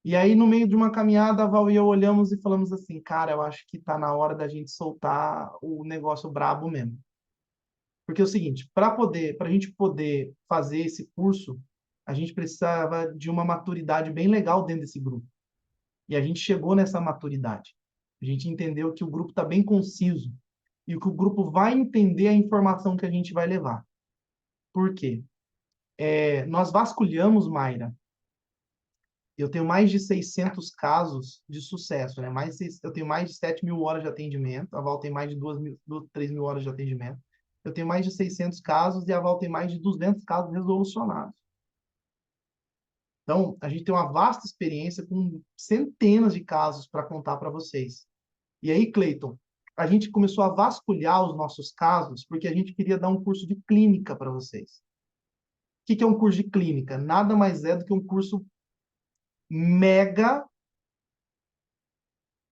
E aí, no meio de uma caminhada, a Val e eu olhamos e falamos assim, cara, eu acho que está na hora da gente soltar o negócio brabo mesmo. Porque é o seguinte, para a gente poder fazer esse curso, a gente precisava de uma maturidade bem legal dentro desse grupo. E a gente chegou nessa maturidade. A gente entendeu que o grupo está bem conciso e que o grupo vai entender a informação que a gente vai levar. Por quê? Nós vasculhamos, Mayra. Eu tenho mais de 600 casos de sucesso, né? Eu tenho mais de 7.000 horas de atendimento, a Val tem mais de 3.000 horas de atendimento. Eu tenho mais de 600 casos e a Val tem mais de 200 casos resolucionados. Então, a gente tem uma vasta experiência com centenas de casos para contar para vocês. E aí, Cleiton, a gente começou a vasculhar os nossos casos porque a gente queria dar um curso de clínica para vocês. O que é um curso de clínica? Nada mais é do que um curso mega